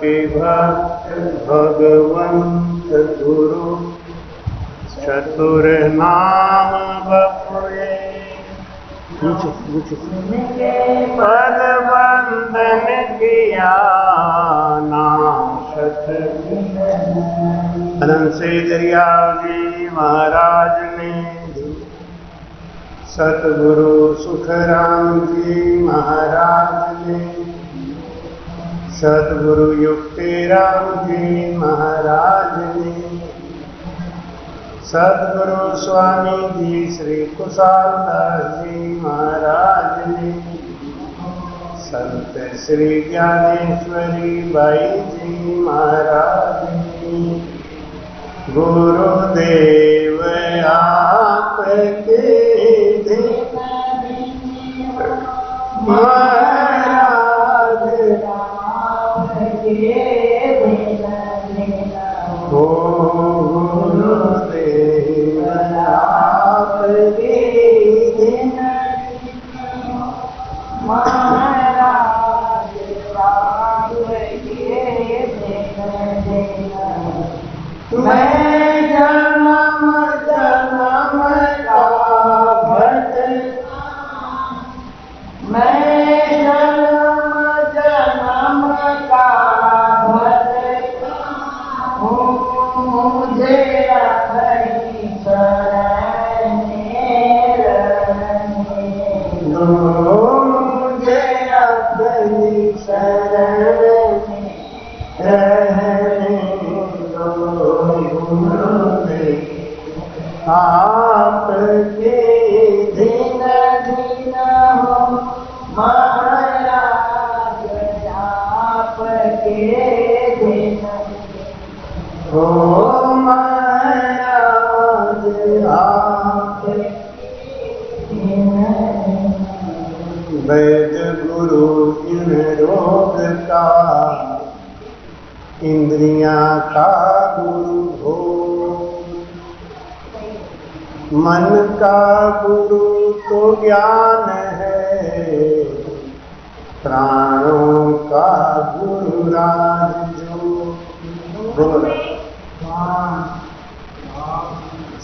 के भक्त भगवंत गुरु चतुर नाम बपुए पद बंधन किया नाम सत। अनंत से दरिया जी महाराज ने सतगुरु सुखराम जी महाराज ने सतगुरु युक्तिराम जी महाराज ने सतगुरु स्वामी जी श्री कुशालदास जी महाराज ने संत श्री ज्ञानेश्वरी बाई जी महाराज ने गुरुदेव आपके महाराज हो गुरुदेव आपके महाराज मैं जन्म जन्म का भक्त मैं जन्म जन्म का भक्त हूँ मुझे अपनी शरण मुझे अपनी शरण रहने आपके दिन दिन हो महाराज आपके दिन हो महाराज आपके वैद गुरु इन रोग का इंद्रियां का गुरु हो मन का गुरु तो ज्ञान है प्राणों का गुरु राज जो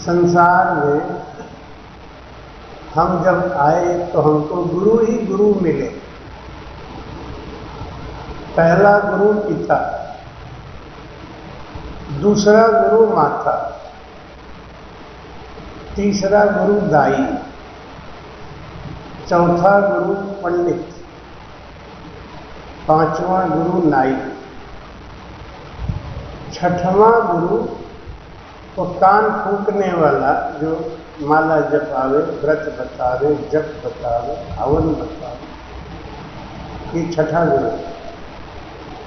संसार में हम जब आए तो हमको गुरु ही गुरु मिले। पहला गुरु पिता, दूसरा गुरु माता, तीसरा गुरु दाई, चौथा गुरु पंडित, पांचवा गुरु नाई, छठवां गुरु तो कान फूकने वाला जो माला जपावे, व्रत बतावे, जप बतावे, हवन बतावे, ये छठा गुरु।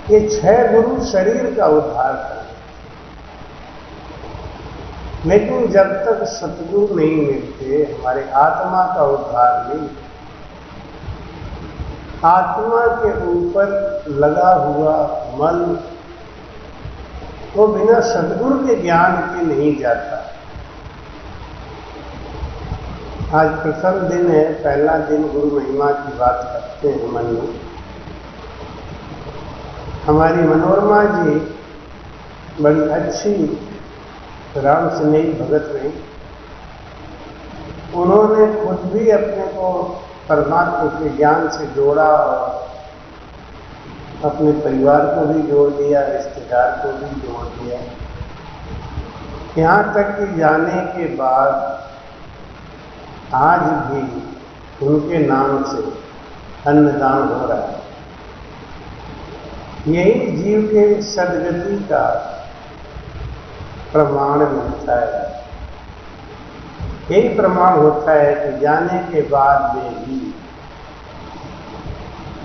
ये 6 गुरु शरीर का उद्धार कर, लेकिन जब तक सतगुरु नहीं मिलते हमारे आत्मा का उद्धार नहीं। आत्मा के ऊपर लगा हुआ मल वो बिना सतगुरु के ज्ञान के नहीं जाता। आज प्रथम दिन है, पहला दिन गुरु महिमा की बात करते हैं मन में। हमारी मनोरमा जी बड़ी अच्छी राम स्नेही भगत रही। उन्होंने खुद भी अपने को परमात्मा के ज्ञान से जोड़ा और अपने परिवार को भी जोड़ दिया, रिश्तेदार को भी जोड़ दिया। यहाँ तक कि जाने के बाद आज भी उनके नाम से अन्नदान हो रहा है। यही जीव के सद्गति का प्रमाण मिलता है। यही प्रमाण होता है कि जाने के बाद में भी,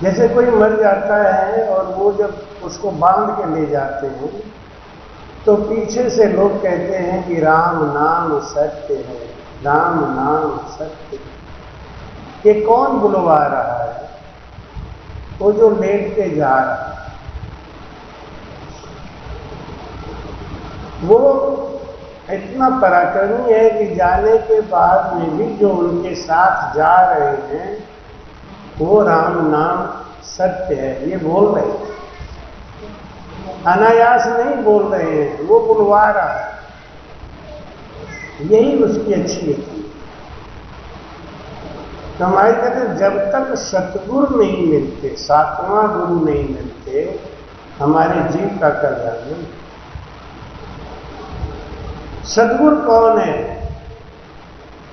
जैसे कोई मर जाता है और वो जब उसको बांध के ले जाते हैं तो पीछे से लोग कहते हैं कि राम नाम सत्य है, राम नाम सत्य है। ये कौन बुलवा रहा है? वो जो लेट के जा रहा है। वो इतना पराक्रमी है कि जाने के बाद में भी जो उनके साथ जा रहे हैं वो राम नाम सत्य है, ये बोल रहे हैं। अनायास नहीं बोल रहे हैं, वो बुलवा रहा है। यही उसकी अच्छी है। तो हमारे कहते जब तक सतगुरु नहीं मिलते, सातवां गुरु नहीं मिलते, हमारे जीव का कल्याण नहीं। सतगुरु कौन है?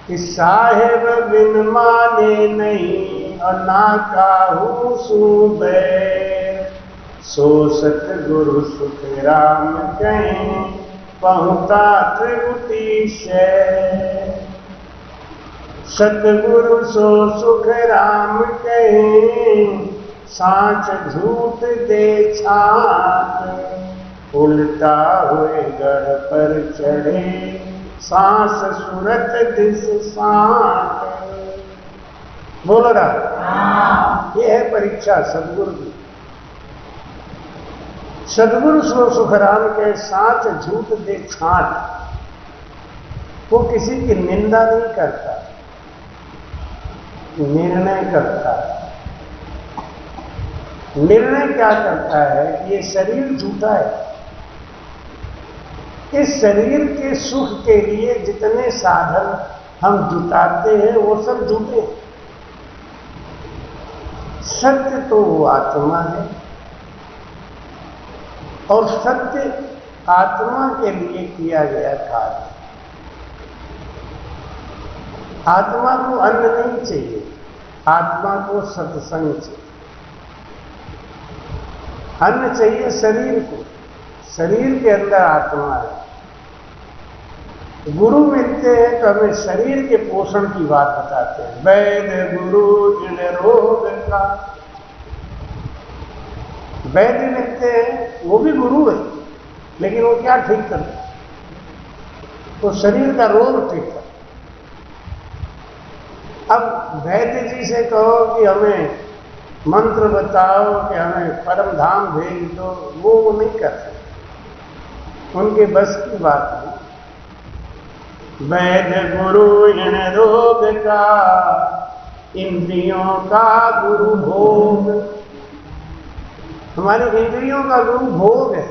कि साहेब बिन माने नहीं और ना काहू सूबे, सो सतगुरु सुख राम कहें पहुँचा त्रिगुटीश। सतगुरु सो सुख राम कहें सांच झूठ दे छाट, उल्टा हुए गढ़ पर चढ़े सांस सूरत दिस सांट। बोलो रहा, ये है परीक्षा सदगुरु की। सदगुरु सो सुखराम के साथ झूठ दे छाट। वो किसी की निंदा नहीं करता, निर्णय करता है। निर्णय क्या करता है कि ये शरीर झूठा है, इस शरीर के सुख के लिए जितने साधन हम जुटाते हैं वो सब झूठे हैं। सत्य तो वो आत्मा है और सत्य आत्मा के लिए किया गया कार्य। आत्मा को अन्न नहीं चाहिए, आत्मा को सत्संग चाहिए। अन्न चाहिए शरीर को, शरीर के अंदर आत्मा है। गुरु मिलते हैं तो हमें शरीर के पोषण की बात बताते हैं। वैद्य गुरु जिन रोग का, वैद्य मिलते हैं वो भी गुरु है, लेकिन वो क्या ठीक करते हैं? तो शरीर का रोग ठीक करते। अब वैद्य जी से कहो कि हमें मंत्र बताओ, कि हमें परम धाम भेज दो, वो नहीं करते, उनके बस की बात नहीं। वैद्य गुरु इन रोग का, इंद्रियों का गुरु भोग। हमारी इंद्रियों का गुरु भोग है,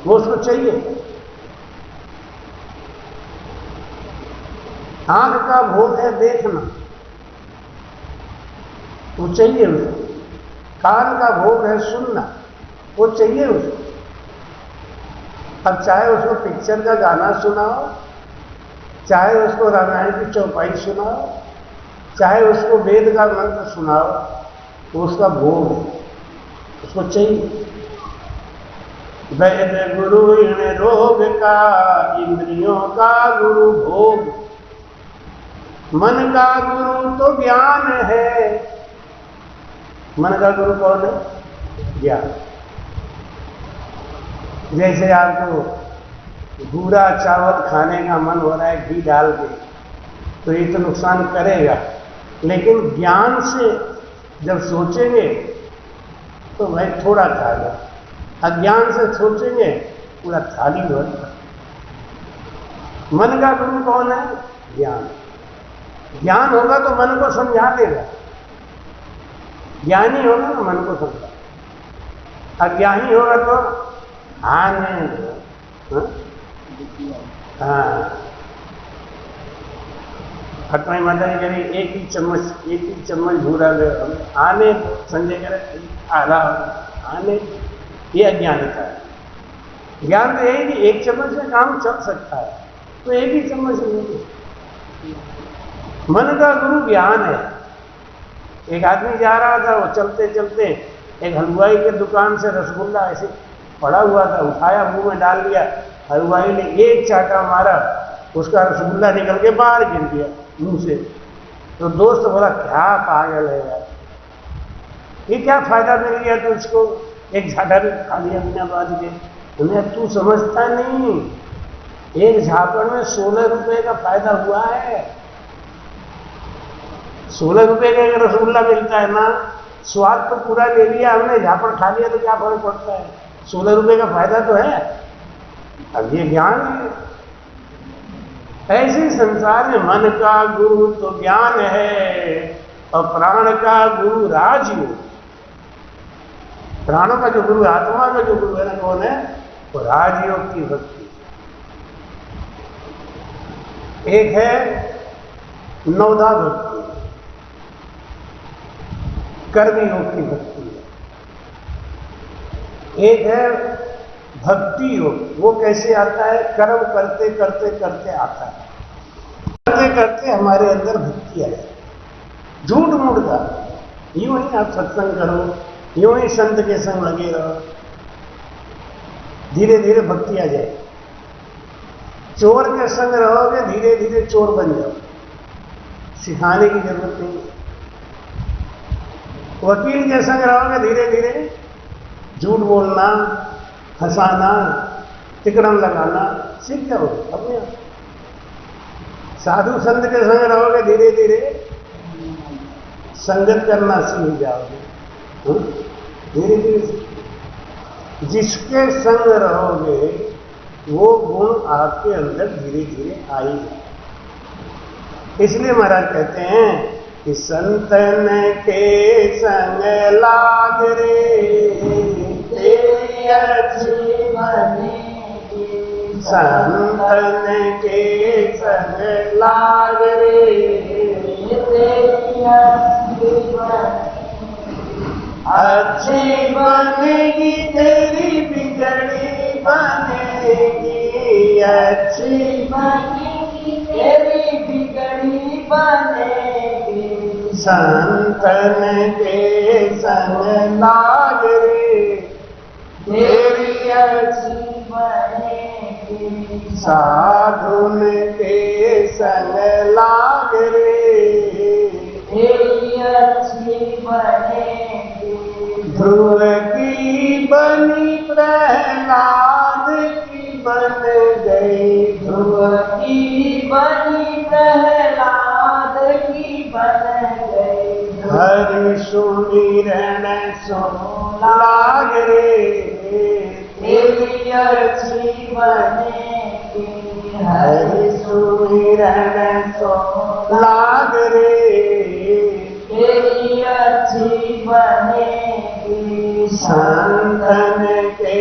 वो उसको चाहिए। आंख का भोग है देखना, वो चाहिए उसको। कान का भोग है सुनना, वो चाहिए उसको। अब चाहे उसको पिक्चर का गाना सुनाओ, चाहे उसको रामायण की चौपाई सुनाओ, चाहे उसको वेद का मंत्र सुनाओ, तो उसका भोग है, उसको चाहिए। वैद्य गुरु इन रोग का, इंद्रियों का गुरु भोग। मन का गुरु तो ज्ञान है। मन का गुरु कौन है? ज्ञान। जैसे आपको भूरा चावल खाने का मन हो रहा है घी डाल के, तो ये तो नुकसान करेगा, लेकिन ज्ञान से जब सोचेंगे तो भाई थोड़ा खा लो। अज्ञान से सोचेंगे पूरा थाली भर। मन का गुरु कौन है? ज्ञान। ज्ञान होगा तो मन को समझा देगा, ज्ञानी होगा तो मन को समझा, अज्ञानी होगा तो हाँ नहीं, हाँ खटवाई माता जी कह रही एक ही चम्मच भूरा आने, संजय कह रहे आधा आने, ये अज्ञानता है। ज्ञान तो यही कि एक चम्मच में काम चल सकता है, तो एक ही चम्मच नहीं। मन का गुरु ज्ञान है। एक आदमी जा रहा था, वो चलते चलते एक हलवाई के दुकान से रसगुल्ला ऐसे पड़ा हुआ था, उठाया मुंह में डाल दिया। हलवाई ने एक चाटा मारा, उसका रसगुल्ला निकल के बाहर गिर गया मुंह से। तो दोस्त बोला क्या पागल है यार, ये क्या फायदा मिल गया तुझको, एक झाटा भी खा लिया बिना बात के। उन्हें तू समझता नहीं, एक झापड़ में 16 रुपए का फायदा हुआ है। 16 रुपए का एक रसगुल्ला मिलता है ना, स्वाद तो पूरा ले लिया हमने, झापड़ खा लिया तो क्या फर्क पड़ता है, 16 रुपए का फायदा तो है। अब ये ज्ञान है। ऐसे संसार में मन का गुरु तो ज्ञान है और प्राण का गुरु राजयोग। प्राणों का जो गुरु, आत्मा का जो गुरु है ना, कौन है? वो राजयोग की भक्ति। एक है नवधा भक्ति, कर्मयोग की भक्ति है। एक है भक्ति योग। वो कैसे आता है? कर्म करते करते करते आता है, करते करते हमारे अंदर भक्ति आ जाए। झूठ मूठ का, यूं ही आप सत्संग करो, यूं ही संत के संग लगे रहो, धीरे धीरे भक्ति आ जाए। चोर के संग रहोगे, धीरे धीरे चोर बन जाओ, सिखाने की जरूरत नहीं है। वकील के संग रहोगे, धीरे धीरे झूठ बोलना, फंसाना, तिकड़म लगाना सीख जाओगे अपने आप। साधु संत के संग रहोगे, धीरे धीरे संगत करना सीख जाओगे, धीरे धीरे। जिसके संग रहोगे वो गुण आपके अंदर धीरे धीरे आएगा। इसलिए महाराज कहते हैं कि संतन के संग लाग रे तेरी अच्छी बनेगी, संतन के संग लाग रे तेरी अच्छी बनेगी, तेरी बिगड़ी बनेगी, अच्छी बनेगी, तेरी बिगड़ी बनेगी, संतन के संग लाग रे तेरी अच्छी बनेगी, साधुन के संग लाग रे तेरी अच्छी बनेगी, ध्रुव की बनी प्रहलाद की बन गई, ध्रुव की बनी प्रहलाद की बन गई, हरि सुमिरन सुन लाग रे तेरी अच्छी बनेगी, हरि सुमिरन सुन लाग रे तेरी अच्छी बनेगी, संतन के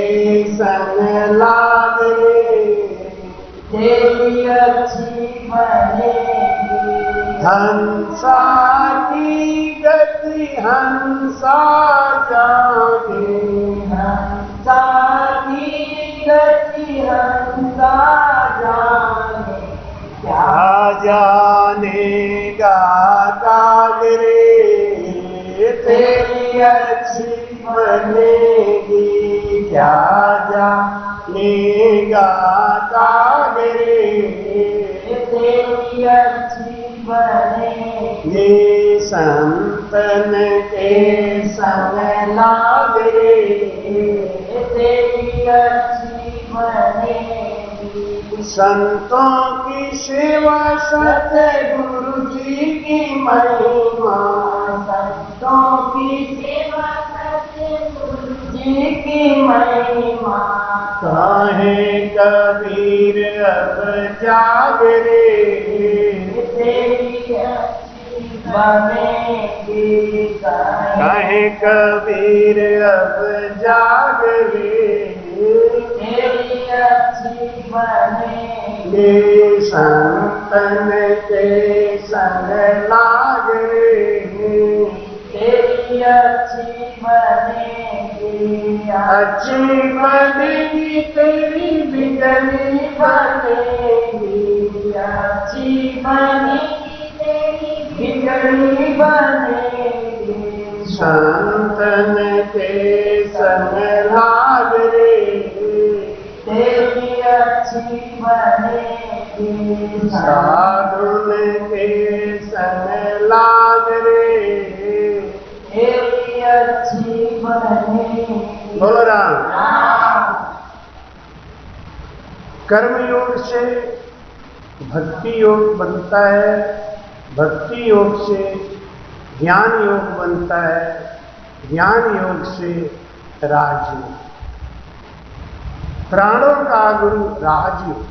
संग लाग रे तेरी अच्छी बनेगी, हंसा की गति हंसा जागे, हंसा की गति हंसा जागे, क्या जानेगा काग रे तेरी अच्छी बनेगी, क्या जानेगा काग रे तेरी अच्छी बनेगी, संतन के संग लाग रे तेरी अच्छी बनेगी, संतों की सेवा सतगुरु जी की महिमा, संतों की सेवा सतगुरु जी की महिमा, काहे कबीर अब जाग रे तेरी अच्छी बनेगी, काहे कबीर अब जाग रे तेरी अच्छी बनेगी, संतन के संग लाग रे तेरी अच्छी बनेगी, अच्छी बनेगी तेरी बिगड़ी बनेगी, अच्छी बनेगी तेरी बिगड़ी बनेगी, संतन के संग लाग रे तेरी अच्छी बनेगी, साधुन के संग लाग रे तेरी अच्छी बनेगी। बोलो राम। कर्मयोग से भक्ति योग बनता है, भक्ति योग से ज्ञान योग बनता है, ज्ञान योग से राजयोग। प्राणों का गुरु राजयोग,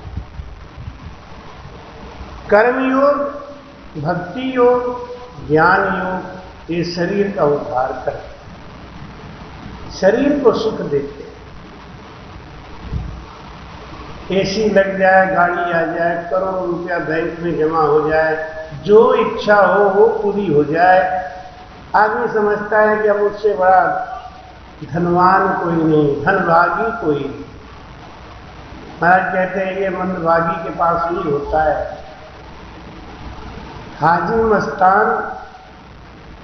कर्मयोग, भक्ति योग, ज्ञान योग, ये शरीर का उद्धार करते। शरीर को सुख देते हैं। एसी लग जाए, गाड़ी आ जाए, करोड़ों रुपया बैंक में जमा हो जाए, जो इच्छा हो वो पूरी हो जाए, आदमी समझता है कि अब उससे बड़ा धनवान कोई नहीं, धनभागी कोई नहीं। महाराज कहते हैं ये मंदभागी के पास ही होता है। हाजी मस्तान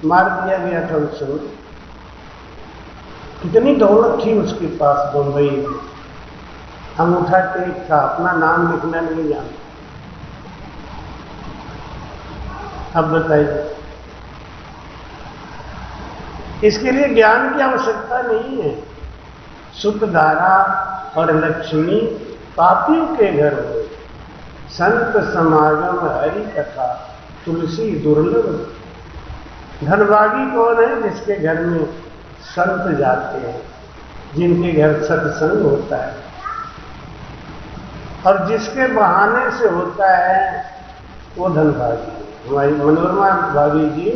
मार दिया गया था उस समय, कितनी दौलत थी उसके पास बंबई में, अंगूठा टेक था, अपना नाम लिखना नहीं जानता। अब बताइए, इसके लिए ज्ञान की आवश्यकता नहीं है। शुद्ध धारा और लक्ष्मी पापियों के घर हो, संत समागम हरि कथा तुलसी दुर्लभ। धनभागी कौन है? जिसके घर में संत जाते हैं, जिनके घर सत्संग होता है, और जिसके बहाने से होता है वो धनभागी है। हमारी मनोरमा भाभी जी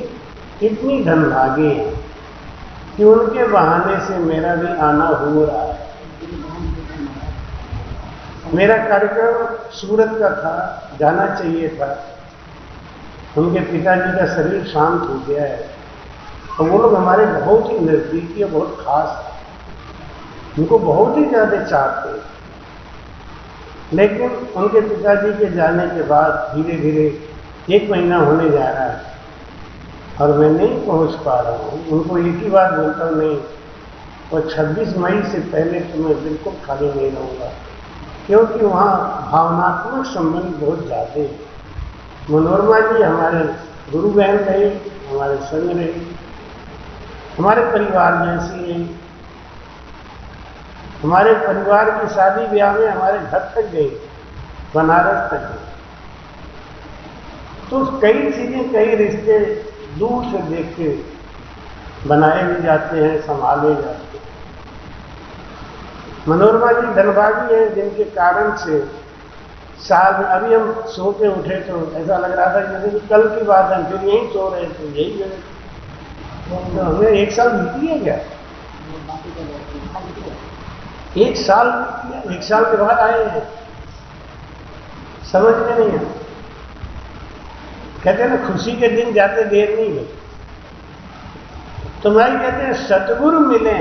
कितनी धनभागी हैं कि उनके बहाने से मेरा भी आना हो रहा है। मेरा कार्यक्रम सूरत का था, जाना चाहिए था, उनके पिताजी का शरीर शांत हो गया है, तो वो लोग हमारे बहुत ही नजदीकी और बहुत खास हैं, उनको बहुत ही ज्यादा चाहते हैं। लेकिन उनके पिताजी के जाने के बाद धीरे धीरे 1 महीना होने जा रहा है और मैं नहीं पहुंच पा रहा हूँ। उनको एक ही बात बोलता हूँ, नहीं, और 26 मई से पहले तो मैं बिल्कुल खाली नहीं रहूँगा, क्योंकि वहाँ भावनात्मक संबंध बहुत ज़्यादा है। मनोरमा जी हमारे गुरु बहन रहे, हमारे संग रहे, हमारे परिवार जैसी है। हमारे परिवार की शादी ब्याह में हमारे घर तक गए, बनारस तक गए। तो कई चीजें, कई रिश्ते दूर से देख के बनाए भी जाते हैं, संभाले जाते हैं। मनोरमा जी धनभागी है, जिनके कारण से साल में, अभी हम सो के उठे तो ऐसा लग रहा था जैसे कि कल की बात है, फिर यहीं सो रहे थे, यही है। तो हमें 1 साल बीत गया क्या? 1 साल बीत गया, 1 साल के बाद आए हैं, समझ में नहीं है। कहते हैं ना, खुशी के दिन जाते देर नहीं लगती। तो भाई कहते हैं सतगुरु मिले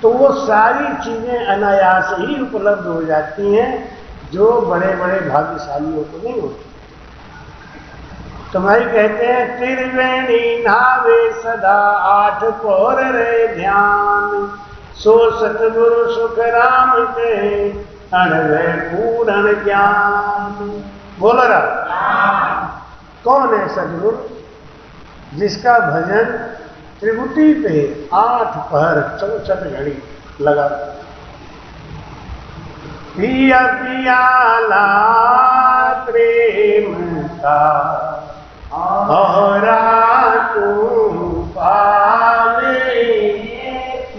तो वो सारी चीजें अनायास ही उपलब्ध हो जाती हैं, जो बड़े बड़े भाग्यशालियों को नहीं होती। तो भाई कहते हैं त्रिवेणी नावे सदा 8 पहर रे ध्यान, सो सतगुरु सुख राम के अणवे पूर्ण ज्ञान। बोलो रहा, कौन है सतगुरु? जिसका भजन त्रिभुटी पे 8 पहर 64 घड़ी लगा। पिया पियाला प्रेम का और तू पावे,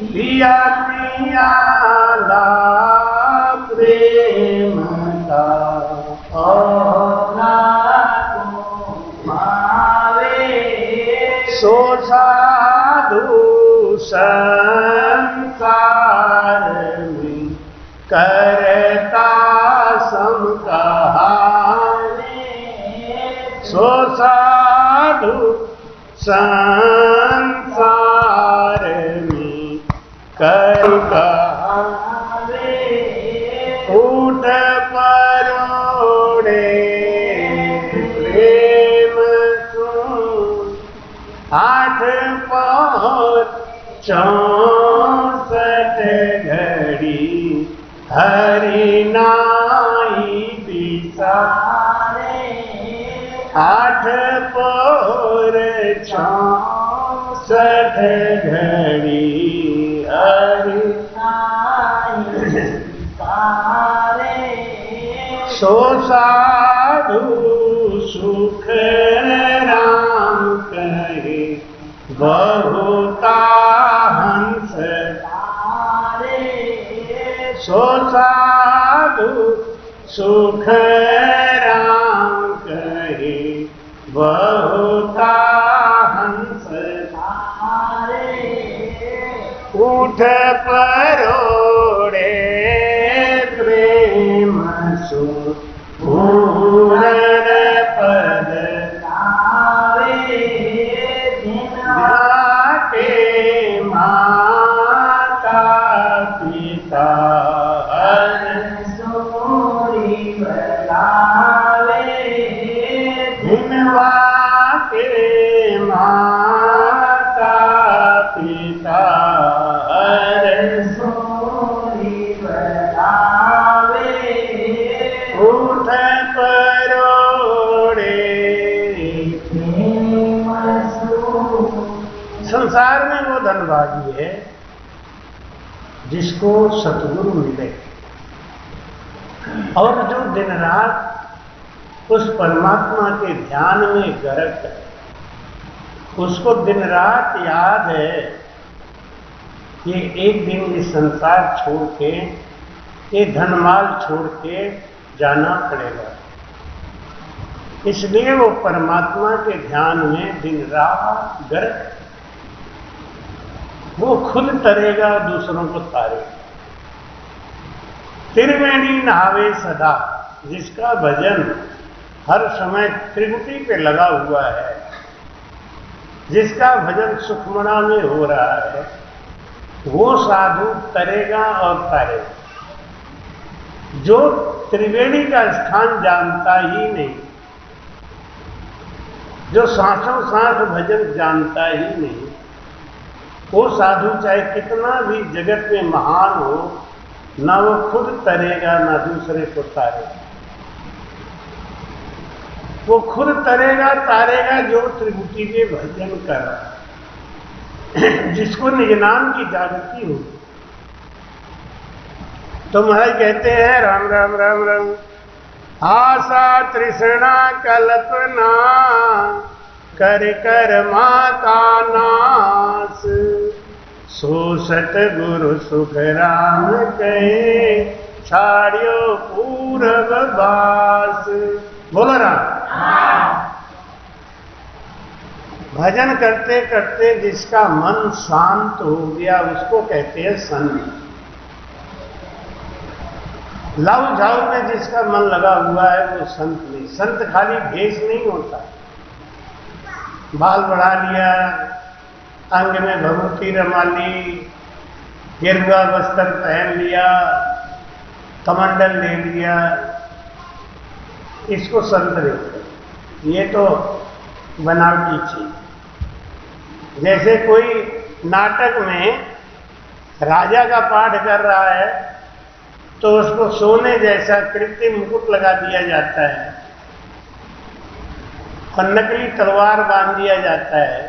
पिया पियाला प्रेम का और तू पावे, सो साधु संसार में करता सम कहानी, सो साधु संसार में कर कहानी, ऊट परोड़े प्रेम सुन, 8 पहर 64 घड़ी हरि नाई बिसारे, 8 पहर 64 घड़ी हरि नाई बिसारे, सो साधु सुख राम कहे बहुता हंस तारे, सो साधु सुख राम कहे बहुता हंस तारे, उठ परोड़े प्रेम सु पूरन पद लावे के माता पिता सोरी बलावे धिनवा के माता पिता सोरी बलावे उठ परोड़े। संसार में वो धनभागी है जिसको सतगुरु मिले और जो दिन रात उस परमात्मा के ध्यान में गर्क है, उसको दिन रात याद है कि एक दिन ये संसार छोड़ के, ये धनमाल छोड़ के जाना पड़ेगा। इसलिए वो परमात्मा के ध्यान में दिन रात गर्क, वो खुद तरेगा और दूसरों को तारेगा। त्रिवेणी नहावे सदा, जिसका भजन हर समय त्रिकुटी पे लगा हुआ है, जिसका भजन सुखमना में हो रहा है, वो साधु तरेगा और तारेगा। जो त्रिवेणी का स्थान जानता ही नहीं, जो सांसों सांस भजन जानता ही नहीं, वो साधु चाहे कितना भी जगत में महान हो, ना वो खुद तरेगा ना दूसरे को तारेगा। वो खुद तरेगा तारेगा जो त्रिभुटी में भजन कर रहा है, जिसको निज नाम की जागृति हो। तो महाराज कहते हैं राम राम राम राम। आशा तृष्णा कल्पना कर कर माता नास, सो सतगुरु सुख राम कहे छाड़ियो पूरब बास। बोलो राम। भजन करते करते जिसका मन शांत हो गया उसको कहते हैं संत। लव झाव में जिसका मन लगा हुआ है वो संत नहीं। संत खाली भेष नहीं होता, बाल बढ़ा लिया, अंग में भभूति रमा ली, गेरुआ वस्त्र पहन लिया, कमंडल ले लिया, इसको संत रहते। ये तो बनावटी चीज। जैसे कोई नाटक में राजा का पाठ कर रहा है तो उसको सोने जैसा कृत्रिम मुकुट लगा दिया जाता है और नकली तलवार बांध दिया जाता है,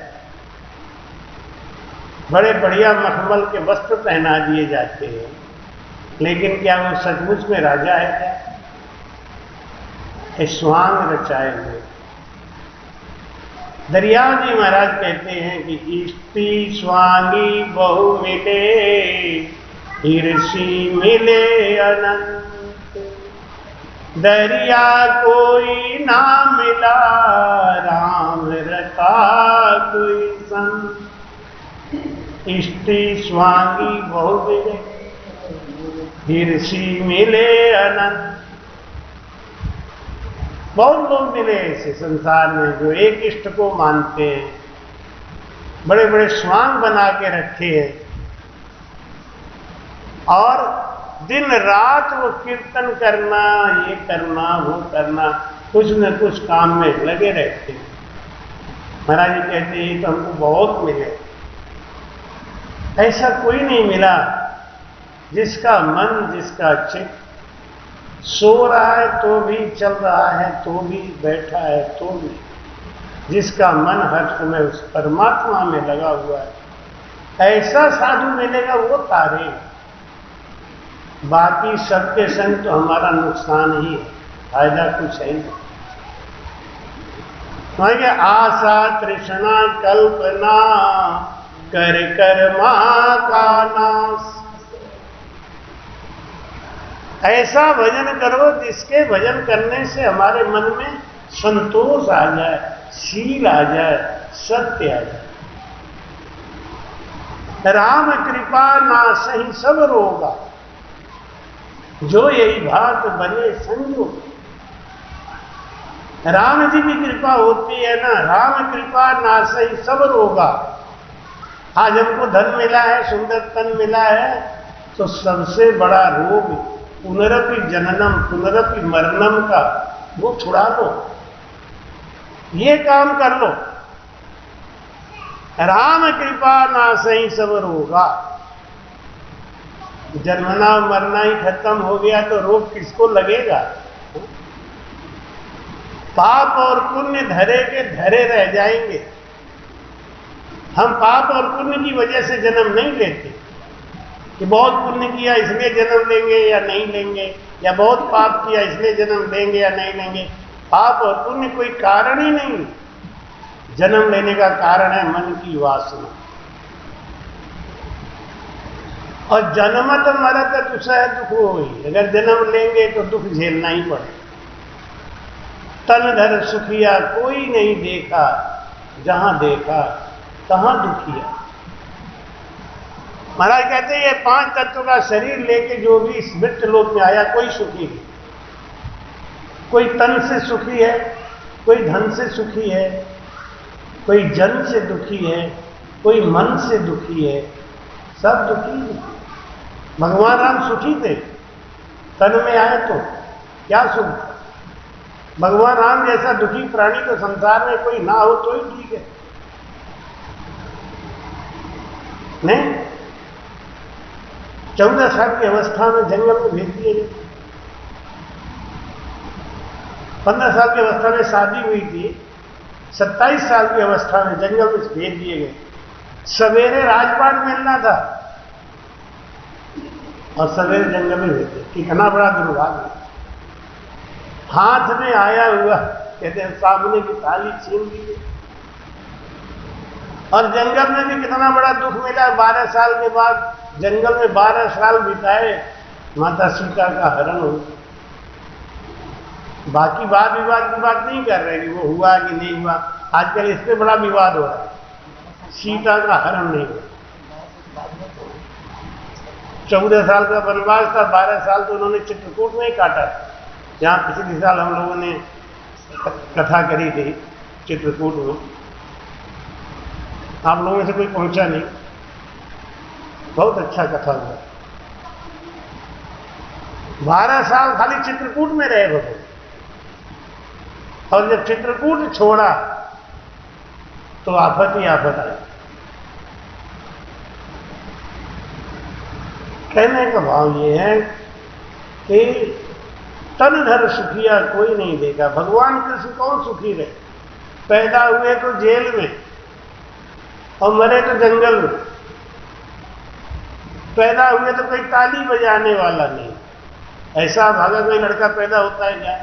बड़े बढ़िया मखमल के वस्त्र पहना दिए जाते हैं, लेकिन क्या वो सचमुच में राजा है क्या? स्वांग रचाए हुए। दरियाव जी महाराज कहते हैं कि इष्टि स्वांगी बहु मिले, ईर्षि मिले अनंत, दरिया कोई ना मिला, राम रता कोई संत। इष्टि स्वांगी बहु मिले, ईर्षि मिले अनंत। बहुत लोग मिले ऐसे संसार में जो एक इष्ट को मानते हैं, बड़े बड़े स्वांग बना के रखे हैं और दिन रात वो कीर्तन करना, ये करना, वो करना, कुछ न कुछ काम में लगे रहते हैं। महाराज जी कहते हैं तो हमको बहुत मिले। ऐसा कोई नहीं मिला जिसका मन, जिसका चित्त सो रहा है तो भी, चल रहा है तो भी, बैठा है तो भी, जिसका मन हर समय उस परमात्मा में लगा हुआ है, ऐसा साधु मिलेगा वो तारेगा। बाकी सबके संग तो हमारा नुकसान ही है, फायदा कुछ है नहीं। आशा तृष्णा कल्पना कर कर मां का नाश। ऐसा भजन करो जिसके भजन करने से हमारे मन में संतोष आ जाए, शील आ जाए, सत्य आ जाए। राम कृपा नासहि सब रोगा, जो यही भात बने संयोग। राम जी की कृपा होती है ना, राम कृपा नासहि सब रोगा। आज हमको धन मिला है, सुंदर तन मिला है, तो सबसे बड़ा रोग पुनरपि जननम पुनरपि मरणम का वो छुड़ा लो, ये काम कर लो। राम कृपा नासहि सब रोगा। जन्मना मरना ही खत्म हो गया तो रोग किसको लगेगा? पाप और पुण्य धरे के धरे रह जाएंगे। हम पाप और पुण्य की वजह से जन्म नहीं लेते कि बहुत पुण्य किया इसलिए जन्म लेंगे या नहीं लेंगे, या बहुत पाप किया इसलिए जन्म लेंगे या नहीं लेंगे। पाप और पुण्य कोई कारण ही नहीं। जन्म लेने का कारण है मन की वासना। और जन्मत मरत तुसह दुख होई, अगर जन्म लेंगे तो दुख झेलना ही पड़े। तन धर सुखिया कोई नहीं देखा, जहां देखा तहां दुखिया। महाराज कहते हैं ये 5 तत्व का शरीर लेके जो भी इस मृत्यु लोक में आया, कोई सुखी नहीं। कोई तन से सुखी है, कोई धन से सुखी है, कोई जन से दुखी है, कोई मन से दुखी है, सब दुखी है। भगवान राम सुखी थे, तन में आए तो क्या सुख। भगवान राम जैसा दुखी प्राणी तो संसार में कोई ना हो तो ही ठीक है, नहीं। 14 साल की अवस्था में जंगल में भेज दिए गए। 15 साल की अवस्था में शादी हुई थी, 27 साल की अवस्था में जंगल में भेज दिए गए। सवेरे राजपाट मिलना था और सवेरे जंगल में भेज दिए। कितना बड़ा दुर्भाग्य। हाथ में आया हुआ कहते हैं सामने की थाली छीन ली। और जंगल में भी कितना बड़ा दुख मिला। 12 साल के बाद जंगल में 12 साल बिताए, माता सीता का हरण हो। बाकी वाद विवाद की बात नहीं कर रहे कि वो हुआ कि नहीं हुआ। आजकल इससे बड़ा विवाद हो रहा है, सीता का हरण नहीं हुआ। 14 साल का वनवास था, 12 साल तो उन्होंने चित्रकूट में ही काटा। जहां पिछले साल हम लोगों ने कथा करी थी चित्रकूट में, आप लोगों में से कोई पहुंचा नहीं। बहुत अच्छा कथा हुआ। 12 साल खाली चित्रकूट में रहे भगवान, और जब चित्रकूट छोड़ा तो आफत ही आफत आई। कहने का भाव ये है कि तन धर सुखिया कोई नहीं देखा। भगवान कृष्ण कौन सुखी रहे? पैदा हुए तो जेल में और मरे तो जंगल में। पैदा हुए तो कोई ताली बजाने वाला नहीं। ऐसा भागा कोई लड़का पैदा होता है क्या?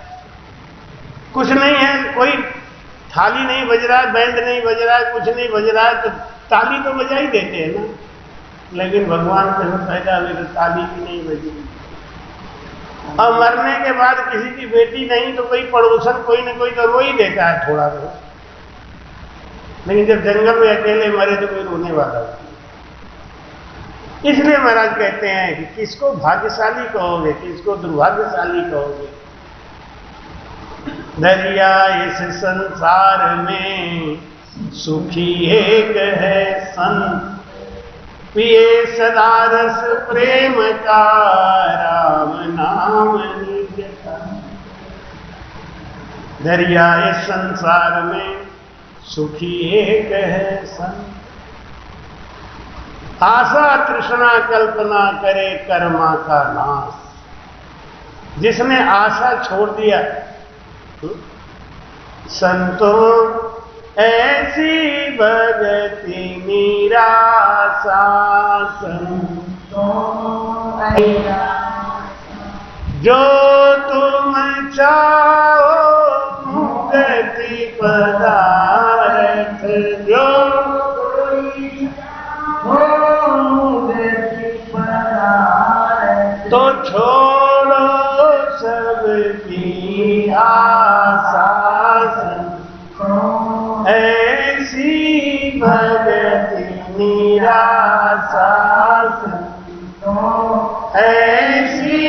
कुछ नहीं है, कोई थाली नहीं बज रहा है, बैंड नहीं बज रहा है, कुछ नहीं बज रहा है, तो ताली तो बजा ही देते हैं ना। लेकिन भगवान कृष्ण पैदा हुए तो ताली भी नहीं बजी। और मरने के बाद किसी की बेटी नहीं तो कोई पड़ोसन कोई न कोई तो रो ही देता है थोड़ा बहुत। लेकिन जब जंगल में अकेले मरे तो कोई रोने वाला होता। इसलिए महाराज कहते हैं कि किसको भाग्यशाली कहोगे, किसको दुर्भाग्यशाली कहोगे। दरिया इस संसार में सुखी एक है संत, पिए सदा रस प्रेम का राम नाम निज का। दरिया इस संसार में सुखी एक है संत, आशा तृष्णा कल्पना करे कर्मा का नाश। जिसने आशा छोड़ दिया, संतों ऐसी भगति निराशा, संतों जो तुम चाहो मुक्ति पदार्थ, जो तो छोड़ो सबकी आशा, ऐसी भगति निराशा। संतों ऐसी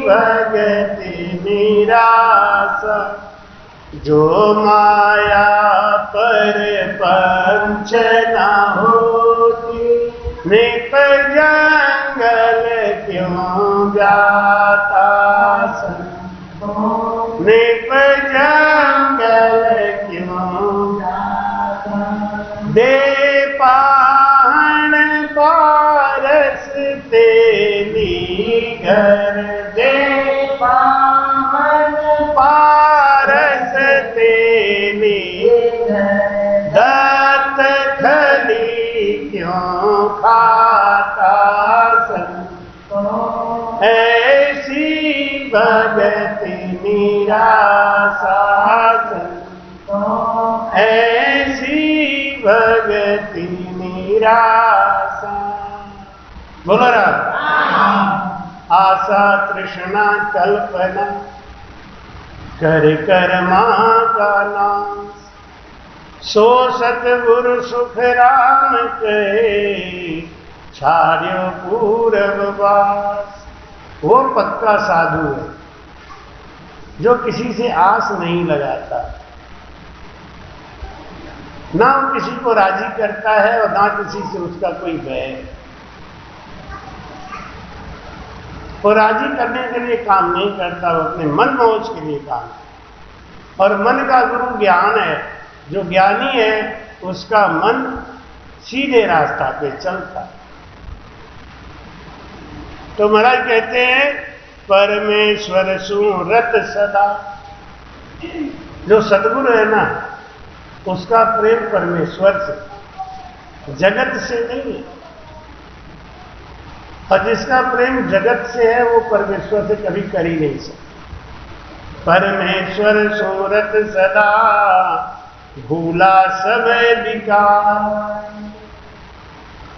भगति निरासा जो माया पर पंच न होती निप जंगल क्यों जाता संतों निप जंगल क्यों जाता दे पाहन पारस तेरी घर दे पाहन पारस तेरी दत्त खली क्यों खाता संतों ऐसी भगति निरासा संतों ऐसी भगति निरासा। बोलो राम। आशा तृष्णा कल्पना कर कर मां का नाम सो सतगुरु सुख राम कहे छाड़ियो पूरब वास। वो पक्का साधु है जो किसी से आस नहीं लगाता, ना वो किसी को राजी करता है और ना किसी से उसका कोई भय है। वो राजी करने के लिए काम नहीं करता, वो अपने मन मौज के लिए काम करता। और मन का गुरु ज्ञान है। जो ज्ञानी है उसका मन सीधे रास्ता पे चलता। तो महाराज कहते हैं परमेश्वर सुरत सदा। जो सद्गुरु है ना उसका प्रेम परमेश्वर से, जगत से नहीं है। और जिसका प्रेम जगत से है वो परमेश्वर से कभी कर ही नहीं सकता। परमेश्वर सूरत सदा भूला सब विकार।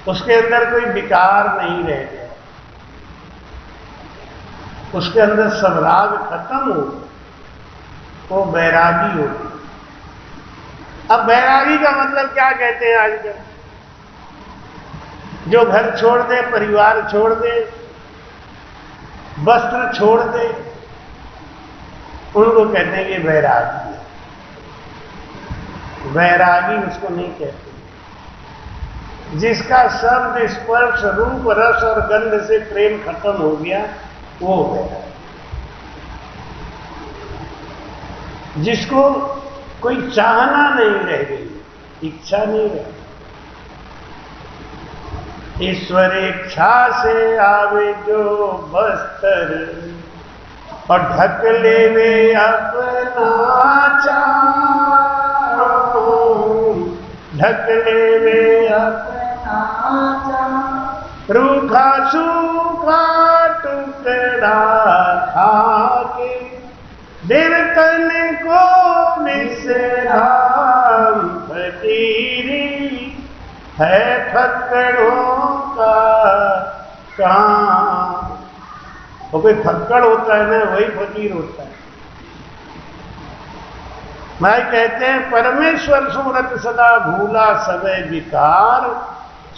उसके अंदर कोई विकार नहीं रह गया, उसके अंदर सब राग खत्म हो, वो बैरागी होती। अब बैरागी का मतलब क्या कहते हैं आजकल? जो घर छोड़ दे, परिवार छोड़ दे, वस्त्र छोड़ दे, उनको कहते हैं कि बैरागी है। बैरागी उसको नहीं कहते। जिसका शब्द स्पर्श रूप रस और गंध से प्रेम खत्म हो गया वो बैरागी। जिसको कोई चाहना नहीं रह गई, इच्छा नहीं रह गई। ईश्वर इच्छा से आवे जो बस्तर और ढक लेवे अपना चारो, ढक लेवे अपना चारो। रूखा सूखा टुकड़ा खाके दिल तन को विश्राम फकीरी है फक्कड़ों का काम। वो कोई फक्कड़ होता है ना, वही फकीर होता है। मैं कहते हैं परमेश्वर सूरत सदा भूला सबे विकार,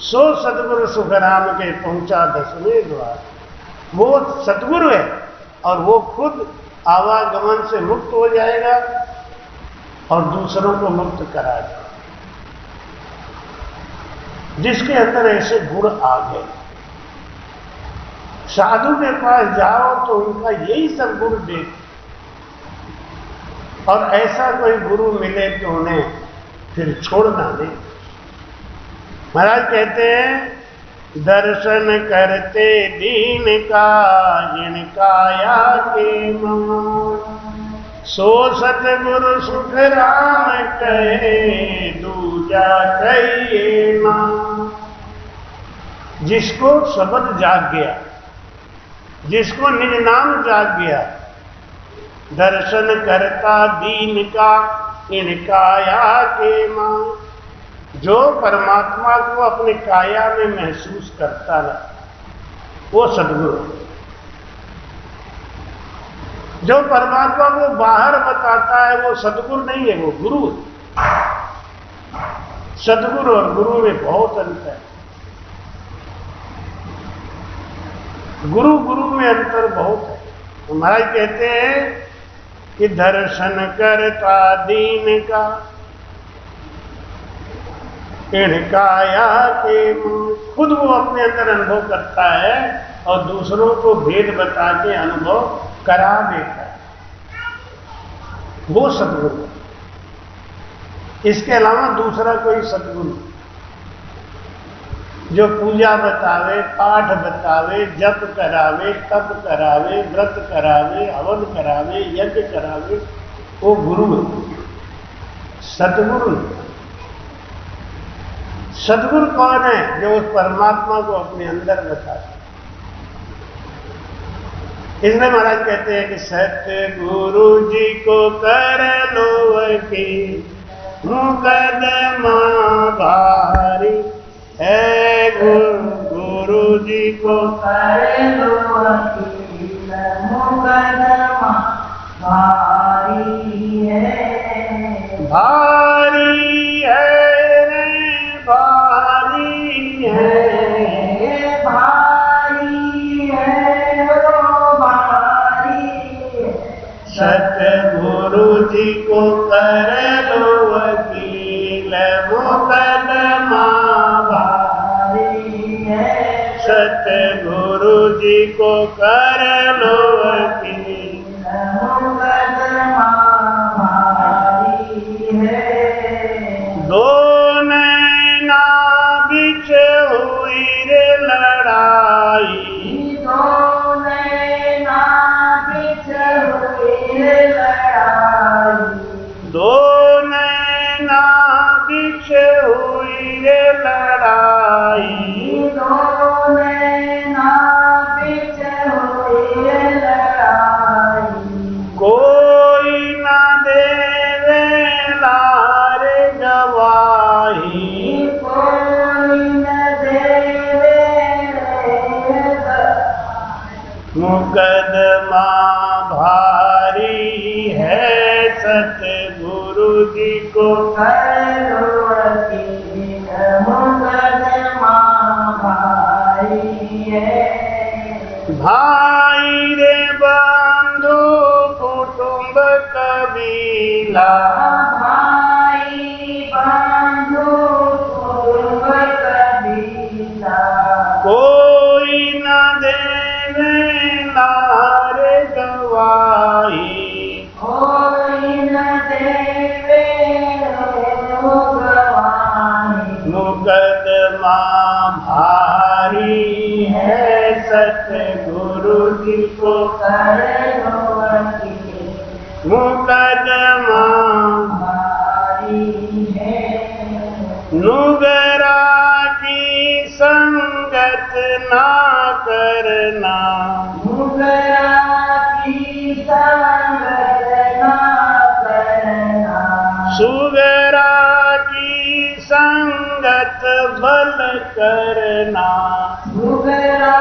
सो सतगुरु सुखराम के पहुंचा दसवें द्वार। वो सतगुरु है और वो खुद आवागमन से मुक्त हो जाएगा और दूसरों को मुक्त करा देगा। जिसके अंदर ऐसे गुण आ गए, साधु के पास जाओ तो उनका यही सब गुण देख, और ऐसा कोई गुरु मिले तो उन्हें फिर छोड़ना नहीं। महाराज कहते हैं दर्शन करते दीन का जिन काया के मान, सो सतगुरु सुख राम कहे दूजा कहिए ना। जिसको शब्द जाग गया, जिसको निज नाम जाग गया, दर्शन करता दीन का इन काया के मां। जो परमात्मा को अपने काया में महसूस करता है वो सद्गुरु। जो परमात्मा को बाहर बताता है वो सद्गुरु नहीं है, वो गुरु है। सद्गुरु और गुरु में बहुत अंतर है। गुरु गुरु में अंतर बहुत है। तो महाराज कहते हैं कि दर्शन करता दीन का काया के खुद वो अपने अंदर अनुभव करता है और दूसरों को भेद बता के अनुभव करा देता है, वो सद्गुरु। इसके अलावा दूसरा कोई सद्गुरु जो पूजा बतावे, पाठ बतावे, जप करावे, तप करावे, व्रत करावे, हवन करावे, यज्ञ करावे, वो गुरु है, सद्गुरु। सद्गुरु कौन है? जो उस परमात्मा को अपने अंदर बताता। इसलिए महाराज कहते हैं कि सतगुरु जी को कर लो वकील, मुकदमा भारी है। गुरु जी को कर लो वकील, मुकदमा भारी है। भारी है रे, भारी है, भारी है रो भारी है। सतगुरु जी को कर लो वकील, मुकदमा भारी है। सतगुरु जी को कर लो वकील, मुकदमा भारी है। दो नैना बिछ हुई रे लड़ाई, दो नैना बिछ हुई रे लड़ाई। दो नैना बिछ हुई रे लड़ाई, दो नैना बिछ हुई रे लड़ाई। कोई न देवे लारे गवाही, कोई न देवे मुकदमा भारी है। सतगुरु जी को कर लो वकील, मुकदमा भारी है। भाई रे बंधु कुटुंब कबीला, भाई बंधु कुटुंब कबीला। कोई न देवे लारे गवाही, कोई न देवे गवाही। मुकदमा भारी है। सतगुरु जी को कर लो वकील, मुकदमा भारी है। नुगरा की संगत ना करना, मुगरा की संगत ना करना। सुगरा की संगत बल करना, मुगरा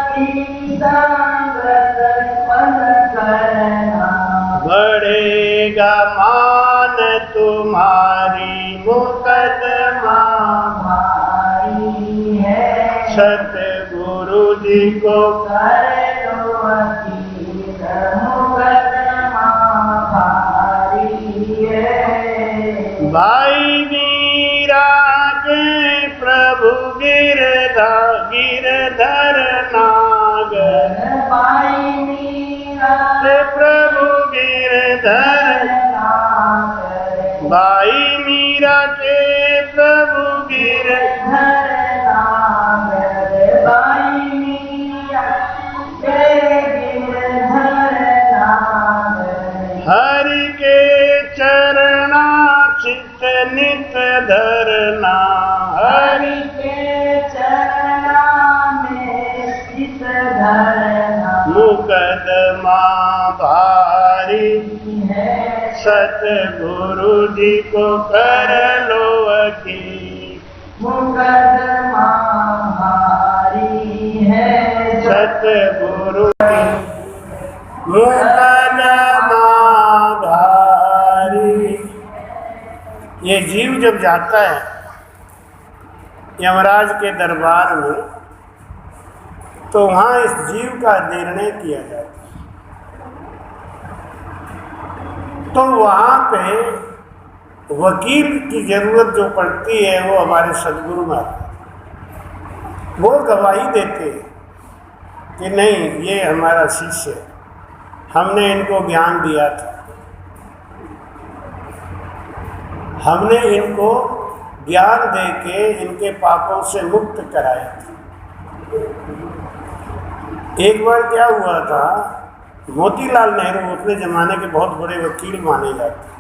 की संगत बल करना। बढ़ेगा मान तुम्हारी, मुकदमा भारी है। सतगुरु जी को कर लो वकील, मुकदमा भारी है। भाई मीरा के प्रभु गिरधर नागर, भाई मीरा प्रभु गिरधर, नागर। भाई मीरा के प्रभु गिरधर, नागर। भाई मीरा के गिरधर नागर। हरि के चरणा चित नित धरना, हरि के चरणा में चित धरना। मुकदमा भारी है। सतगुरु जी को कर लो वकील, मुकदमा भारी है। सतगुरु की मुकदमा भारी। ये जीव जब जाता है यमराज के दरबार में तो वहाँ इस जीव का निर्णय किया जाता है। तो वहाँ पे वकील की जरूरत जो पड़ती है वो हमारे सदगुरु महाराज, वो गवाही देते हैं कि नहीं ये हमारा शिष्य है, हमने इनको ज्ञान दिया था, हमने इनको ज्ञान देके इनके पापों से मुक्त कराया था। एक बार क्या हुआ था, मोतीलाल नेहरू अपने जमाने के बहुत बड़े वकील माने जाते,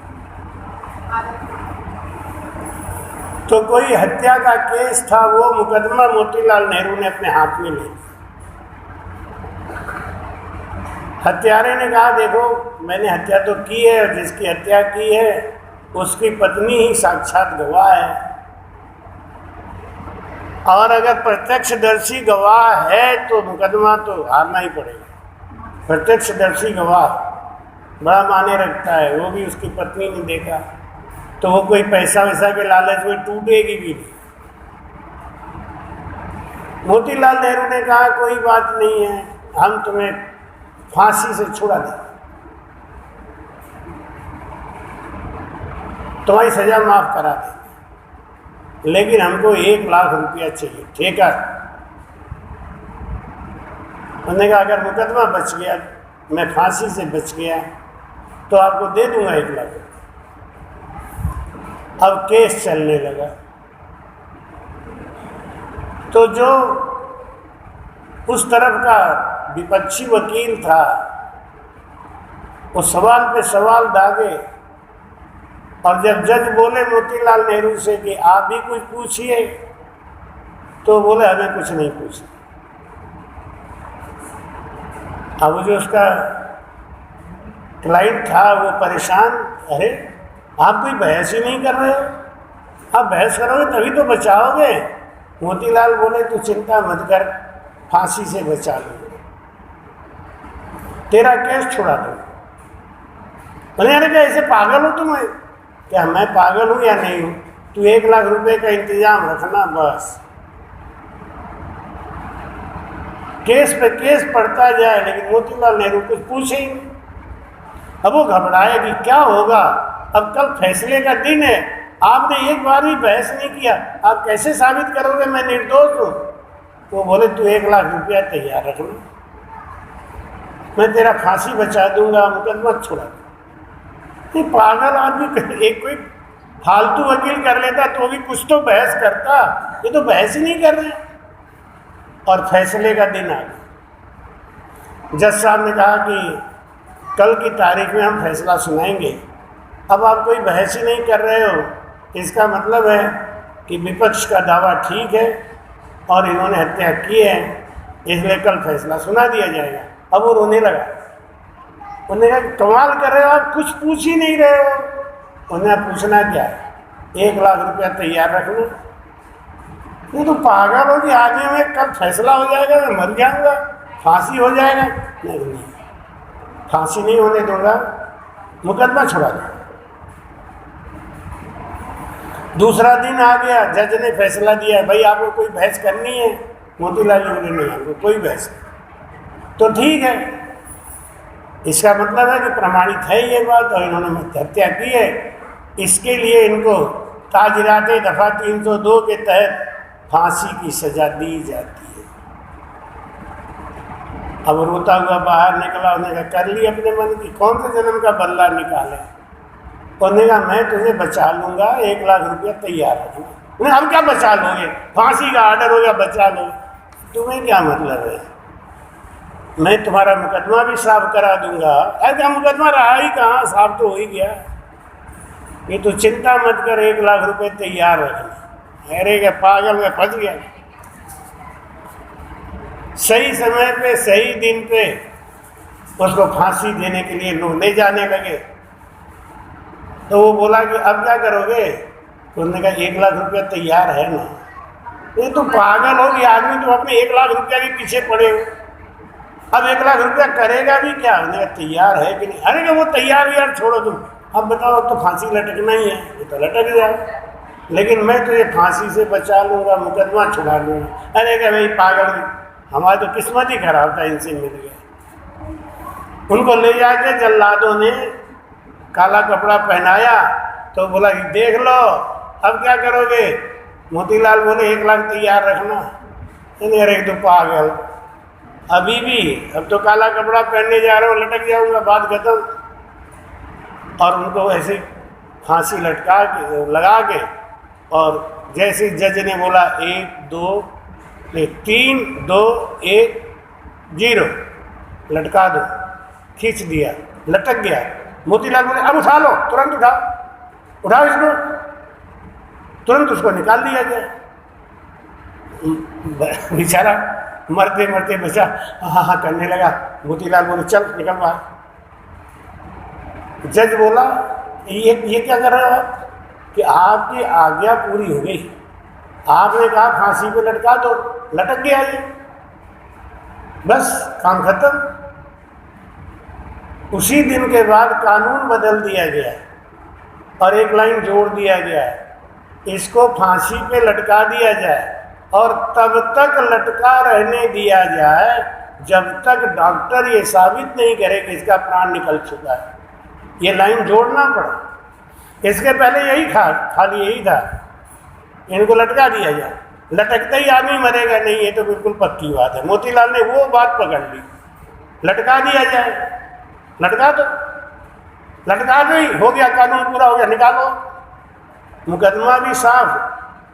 तो कोई हत्या का केस था, वो मुकदमा मोतीलाल नेहरू ने अपने हाथ में ले लिया। हत्यारे ने कहा देखो मैंने हत्या तो की है, और जिसकी हत्या की है उसकी पत्नी ही साक्षात गवाह है, और अगर प्रत्यक्षदर्शी गवाह है तो मुकदमा तो हारना ही पड़ेगा। प्रत्यक्षदर्शी गवाह बड़ा माने रखता है, वो भी उसकी पत्नी ने देखा, तो वो कोई पैसा वैसा के लालच में टूटेगी भी नहीं। मोतीलाल नेहरू ने कहा कोई बात नहीं है, हम तुम्हें फांसी से छुड़ा दें, तुम्हारी सजा माफ करा दें, लेकिन हमको 1 लाख रुपया चाहिए ठेका। उन्होंने कहा अगर मुकदमा बच गया, मैं फांसी से बच गया, तो आपको दे दूंगा 1 लाख रुपया। अब केस चलने लगा, तो जो उस तरफ का विपक्षी वकील था वो सवाल पे सवाल दागे, और जब जज बोले मोतीलाल नेहरू से कि आप भी कुछ पूछिए, तो बोले हमें कुछ नहीं पूछना। अब जो उसका क्लाइंट था वो परेशान, अरे आप कोई बहस ही नहीं कर रहे हो, आप बहस करोगे तभी तो बचाओगे। मोतीलाल बोले तू चिंता मत कर, फांसी से बचा लो, तेरा केस छुड़ा दो। बोले अरे क्या ऐसे पागल हो तुम? क्या मैं पागल हूँ या नहीं हूँ? तू 1 लाख रुपए का इंतजाम रखना बस, केस पे केस पड़ता जाए, लेकिन मोतीलाल नेहरू कुछ पूछे ही नहीं। अब वो घबराए कि क्या होगा, अब कल फैसले का दिन है, आपने एक बार भी बहस नहीं किया, आप कैसे साबित करोगे मैं निर्दोष हूँ? वो बोले तू 1 लाख रुपया तैयार रखना, मैं तेरा फांसी बचा दूंगा, मुकदमा छुड़ा दूंगा। ये पागल आदमी एक कोई फालतू वकील कर लेता तो भी कुछ तो बहस करता, ये तो बहस ही नहीं कर रहे। और फैसले का दिन आ गया, जज साहब ने कहा कि कल की तारीख में हम फैसला सुनाएंगे। अब आप कोई बहस ही नहीं कर रहे हो, इसका मतलब है कि विपक्ष का दावा ठीक है और इन्होंने हत्या की है, इसलिए कल फैसला सुना दिया जाएगा। अब वो रोने लगा, उन्होंने कहा कमाल कर रहे हो, आप कुछ पूछ ही नहीं रहे हो। उन्हें पूछना क्या है, 1 लाख रुपया तैयार रखना। ये तो पागल हो कि आगे में कल फैसला हो जाएगा, मैं मर जाऊंगा, फांसी हो जाएगा। नहीं, फांसी नहीं होने दूंगा, मुकदमा छुड़ा दूंगा। दूसरा दिन आ गया, जज ने फैसला दिया, भाई आपको कोई बहस करनी है? मोतीलाल नेहरू ने हमको कोई बहस नहीं। तो ठीक है, इसका मतलब है कि प्रमाणित है ये बात और इन्होंने हत्या की है, इसके लिए इनको ताजरात दफ़ा 302 के तहत फांसी की सजा दी जाती है। अब रोता हुआ बाहर निकला, उन्होंने कहा कर ली अपने मन की, कौन से जन्म का बदला निकाले? उन्होंने कहा मैं तुझे बचा लूँगा, 1 लाख रुपया तैयार रखना। उन्हें हम क्या बचा लोगे, फांसी का आर्डर हो गया बचा लो, तुम्हें क्या मतलब है? मैं तुम्हारा मुकदमा भी साफ करा दूंगा। ऐसा मुकदमा रहा ही कहाँ, साफ तो हो ही गया। ये तो चिंता मत कर, 1 लाख रुपए तैयार रखना। अरे क्या पागल में फंस गया। सही समय पे सही दिन पे उसको फांसी देने के लिए लोग ले जाने लगे, तो वो बोला कि अब क्या करोगे? तो उन्होंने कहा 1 लाख रुपया तैयार है ना। ये तो पागल हो गया आदमी, तो अपने 1 लाख रुपया के पीछे पड़े हो। अब 1 लाख रुपया करेगा भी क्या? उन्होंने कहा तैयार है कि नहीं? अरे वो तैयार यार छोड़ो तुम, अब बताओ तो फांसी लटकना ही है, ये तो लटक जाए, लेकिन मैं तो ये फांसी से बचा लूँगा, मुकदमा छुड़ा लूँगा। अरे क्या भाई पागल, हमारी तो किस्मत ही खराब था, इनसे मिल गए। उनको ले जाके जल्लादों ने काला कपड़ा पहनाया तो बोला देख लो अब क्या करोगे। मोतीलाल बोले 1 लाख तैयार रखना। अरे तो पागल, अभी भी अब तो काला कपड़ा पहनने जा रहा हूँ, लटक जाऊंगा, बात खत्म। और उनको ऐसे फांसी लटका के लगा के, और जैसे जज ने बोला 1 2 3 2 1 0 लटका दो, खींच दिया, लटक गया। मोतीलाल बोले अब उठा लो, तुरंत उठाओ इसको, तुरंत उसको निकाल दिया गया। बेचारा मरते मरते बचा, हाँ हाँ करने लगा। मोतीलाल बोले चल निकल बाहर। जज बोला ये क्या कर रहे हो आप, कि आपकी आज्ञा पूरी हो गई, आपने कहा फांसी पे लटका दो, लटक गया ये, बस काम खत्म। उसी दिन के बाद कानून बदल दिया गया और एक लाइन जोड़ दिया गया, इसको फांसी पे लटका दिया जाए और तब तक लटका रहने दिया जाए जब तक डॉक्टर ये साबित नहीं करे कि इसका प्राण निकल चुका है। ये लाइन जोड़ना पड़ा। इसके पहले यही खाली यही था, इनको लटका दिया जाए, लटकते ही आदमी मरेगा नहीं, ये तो बिल्कुल पक्की बात है। मोतीलाल ने वो बात पकड़ ली, लटका दिया जाए, लटका दो, लटका दो, हो गया, कानून पूरा हो गया, निकालो, मुकदमा भी साफ।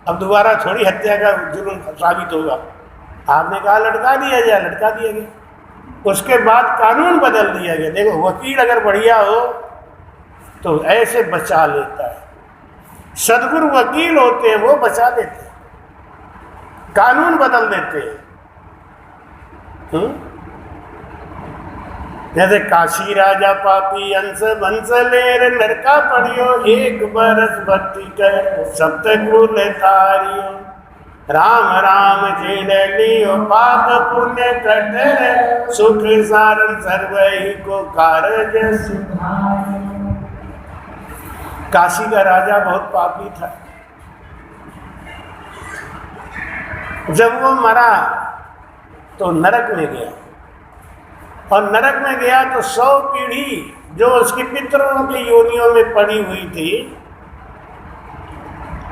अब दोबारा थोड़ी हत्या का जुर्म साबित होगा। आपने कहा लटका दिया जाए, लटका दिया गया। उसके बाद कानून बदल दिया गया। देखो वकील अगर बढ़िया हो तो ऐसे बचा लेता है। सदगुरु वकील होते हैं, वो बचा देते हैं, कानून बदल देते हैं। जैसे काशी राजा पापी अंश बंस लेर, नरका पड़ियो 1 बरस भक्ति कर, सप्तकुल तारियो, राम राम जी लियो पाप पुण्य कटर, सुख सारण सर्वहि को कारज सुधारि। काशी का राजा बहुत पापी था। जब वो मरा तो नरक में गया, और नरक में गया तो 100 पीढ़ी जो उसकी पितरों की योनियों में पड़ी हुई थी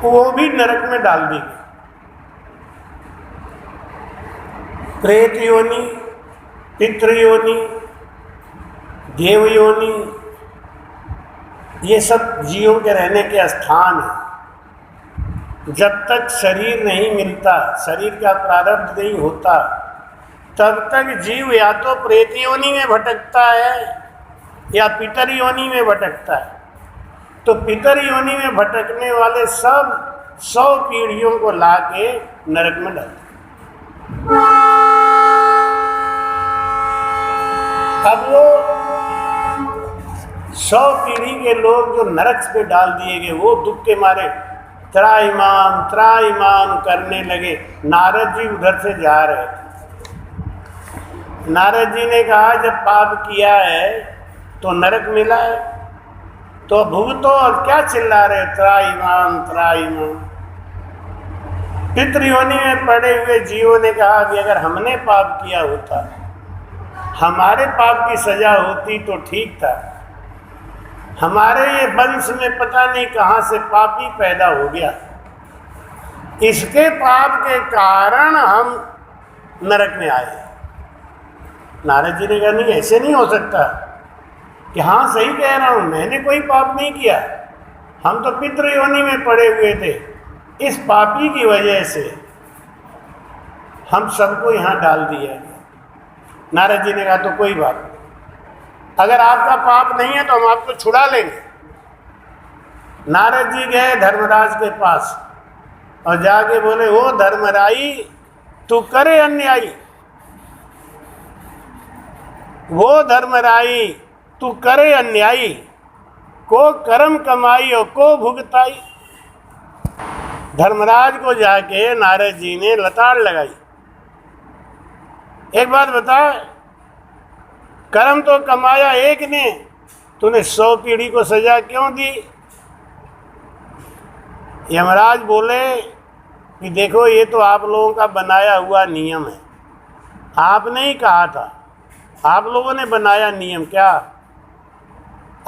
वो भी नरक में डाल दी गई। प्रेत योनि, पितृ योनि, देव योनि, ये सब जीवों के रहने के स्थान हैं। जब तक शरीर नहीं मिलता, शरीर का प्रारब्ध नहीं होता, तब तक जीव या तो प्रेत योनि में भटकता है या पितर योनि में भटकता है। तो पितर योनि में भटकने वाले सब 100 पीढ़ियों को लाके नरक में डालते। अब वो 100 पीढ़ी के लोग जो नरक पे डाल दिए गए, वो दुख के मारे त्राईमाम करने लगे। नारद जी उधर से जा रहे थे। नारद जी ने कहा जब पाप किया है तो नरक मिला है तो भुगतो, और क्या चिल्ला रहे त्राईमाम। पितृयोनि में पड़े हुए जीवों ने कहा कि अगर हमने पाप किया होता, हमारे पाप की सजा होती तो ठीक था। हमारे ये वंश में पता नहीं कहाँ से पापी पैदा हो गया, इसके पाप के कारण हम नरक में आए। नारद जी ने कहा नहीं, ऐसे नहीं हो सकता कि हाँ सही कह रहा हूँ, मैंने कोई पाप नहीं किया, हम तो पितृ योनि में पड़े हुए थे, इस पापी की वजह से हम सबको यहाँ डाल दिया गया। नारद जी ने कहा तो कोई बात नहीं, अगर आपका पाप नहीं है तो हम आपको छुड़ा लेंगे। नारद जी गए धर्मराज के पास और जाके बोले ओ धर्मराई, तू करे अन्यायी, वो धर्मराई तू करे अन्यायी, को कर्म कमाई और को भुगताई। धर्मराज को जाके नारद जी ने लताड़ लगाई। एक बात बता, कर्म तो कमाया एक ने, तूने 100 पीढ़ी को सजा क्यों दी? यमराज बोले कि देखो ये तो आप लोगों का बनाया हुआ नियम है, आपने ही कहा था, आप लोगों ने बनाया नियम। क्या?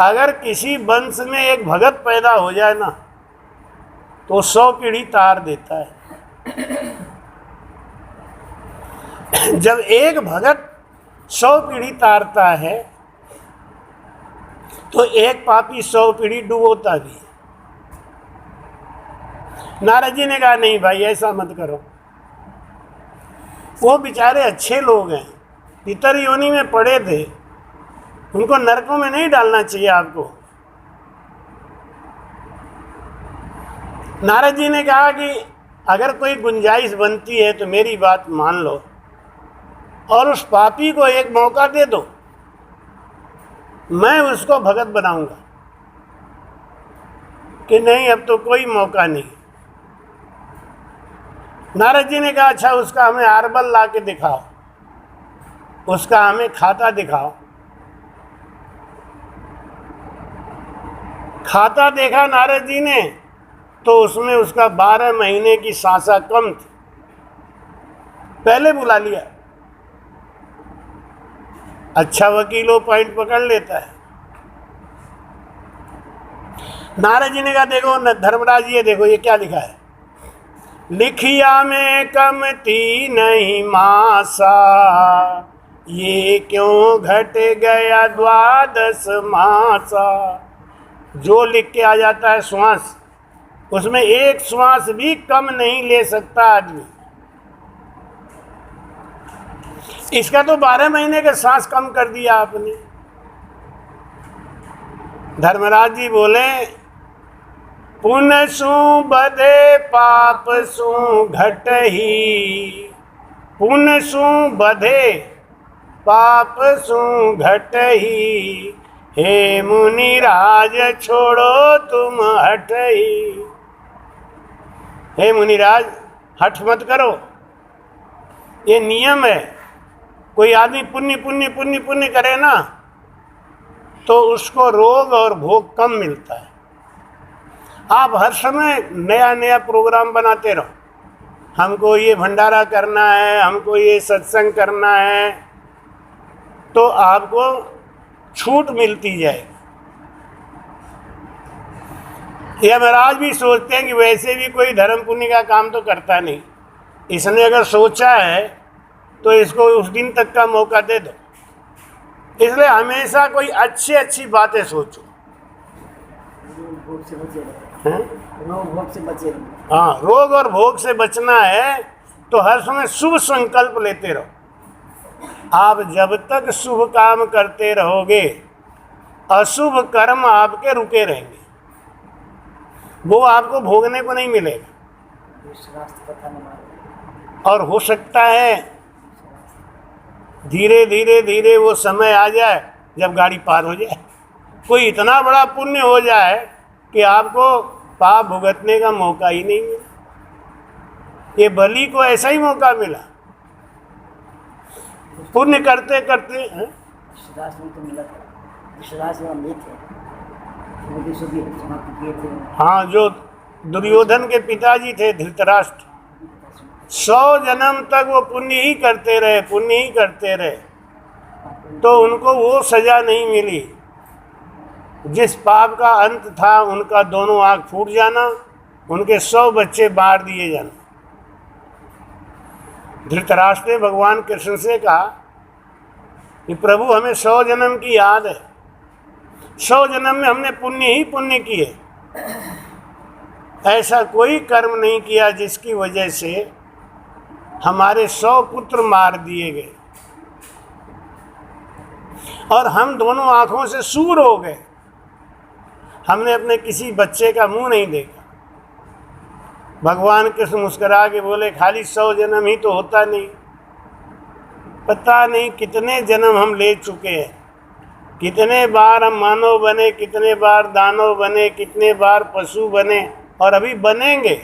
अगर किसी वंश में एक भगत पैदा हो जाए ना तो 100 पीढ़ी तार देता है। जब एक भगत 100 पीढ़ी तारता है तो एक पापी 100 पीढ़ी डुबोता भी है। नारद जी ने कहा नहीं भाई ऐसा मत करो, वो बेचारे अच्छे लोग हैं, पितर योनि में पड़े थे, उनको नरकों में नहीं डालना चाहिए आपको। नारद जी ने कहा कि अगर कोई गुंजाइश बनती है तो मेरी बात मान लो और उस पापी को एक मौका दे दो, मैं उसको भगत बनाऊंगा। कि नहीं अब तो कोई मौका नहीं। नारद जी ने कहा अच्छा उसका हमें आरबल ला के दिखाओ, उसका हमें खाता दिखाओ। खाता देखा नारद जी ने तो उसमें उसका 12 महीने की सांसा कम थी। पहले बुला लिया। अच्छा वकीलों पॉइंट पकड़ लेता है। नारद जी ने कहा देखो धर्मराज ये देखो ये क्या लिखा है, लिखिया में कमती नहीं मासा, ये क्यों घट गया 12 मासा। जो लिख के आ जाता है श्वास, उसमें एक श्वास भी कम नहीं ले सकता आदमी। इसका तो 12 महीने का सांस कम कर दिया आपने। धर्मराज जी बोले पुण्य सु बधे पाप सु घटही, पुण्य सु बधे पाप सु घटही, हे मुनिराज छोड़ो तुम हटही। हे मुनिराज हठ मत करो, ये नियम है। कोई आदमी पुण्य पुण्य पुण्य पुण्य करे ना तो उसको रोग और भोग कम मिलता है। आप हर समय नया नया प्रोग्राम बनाते रहो, हमको ये भंडारा करना है, हमको ये सत्संग करना है, तो आपको छूट मिलती जाएगी। यमराज भी सोचते हैं कि वैसे भी कोई धर्म पुण्य का काम तो करता नहीं, इसने अगर सोचा है तो इसको उस दिन तक का मौका दे दो। इसलिए हमेशा कोई अच्छी अच्छी बातें सोचो। हाँ, रोग और भोग से बचना है तो हर समय शुभ संकल्प लेते रहो। आप जब तक शुभ काम करते रहोगे अशुभ कर्म आपके रुके रहेंगे, वो आपको भोगने को नहीं मिलेगा। और हो सकता है धीरे धीरे धीरे वो समय आ जाए जब गाड़ी पार हो जाए, कोई इतना बड़ा पुण्य हो जाए कि आपको पाप भुगतने का मौका ही नहीं मिला। ये बलि को ऐसा ही मौका मिला, पुण्य करते करते। हाँ, जो दुर्योधन के पिताजी थे धृतराष्ट्र, 100 जन्म तक वो पुण्य ही करते रहे, पुण्य ही करते रहे, तो उनको वो सजा नहीं मिली। जिस पाप का अंत था उनका दोनों आँख फूट जाना, उनके 100 बच्चे मार दिए जाना। धृतराष्ट्र ने भगवान कृष्ण से कहा कि प्रभु हमें 100 जन्म की याद है, 100 जन्म में हमने पुण्य ही पुण्य किए, ऐसा कोई कर्म नहीं किया जिसकी वजह से हमारे 100 पुत्र मार दिए गए और हम दोनों आंखों से सूर हो गए। हमने अपने किसी बच्चे का मुंह नहीं देखा। भगवान कृष्ण मुस्कुरा के बोले खाली 100 जन्म ही तो होता नहीं, पता नहीं कितने जन्म हम ले चुके हैं, कितने बार हम मानव बने, कितने बार दानव बने, कितने बार पशु बने और अभी बनेंगे।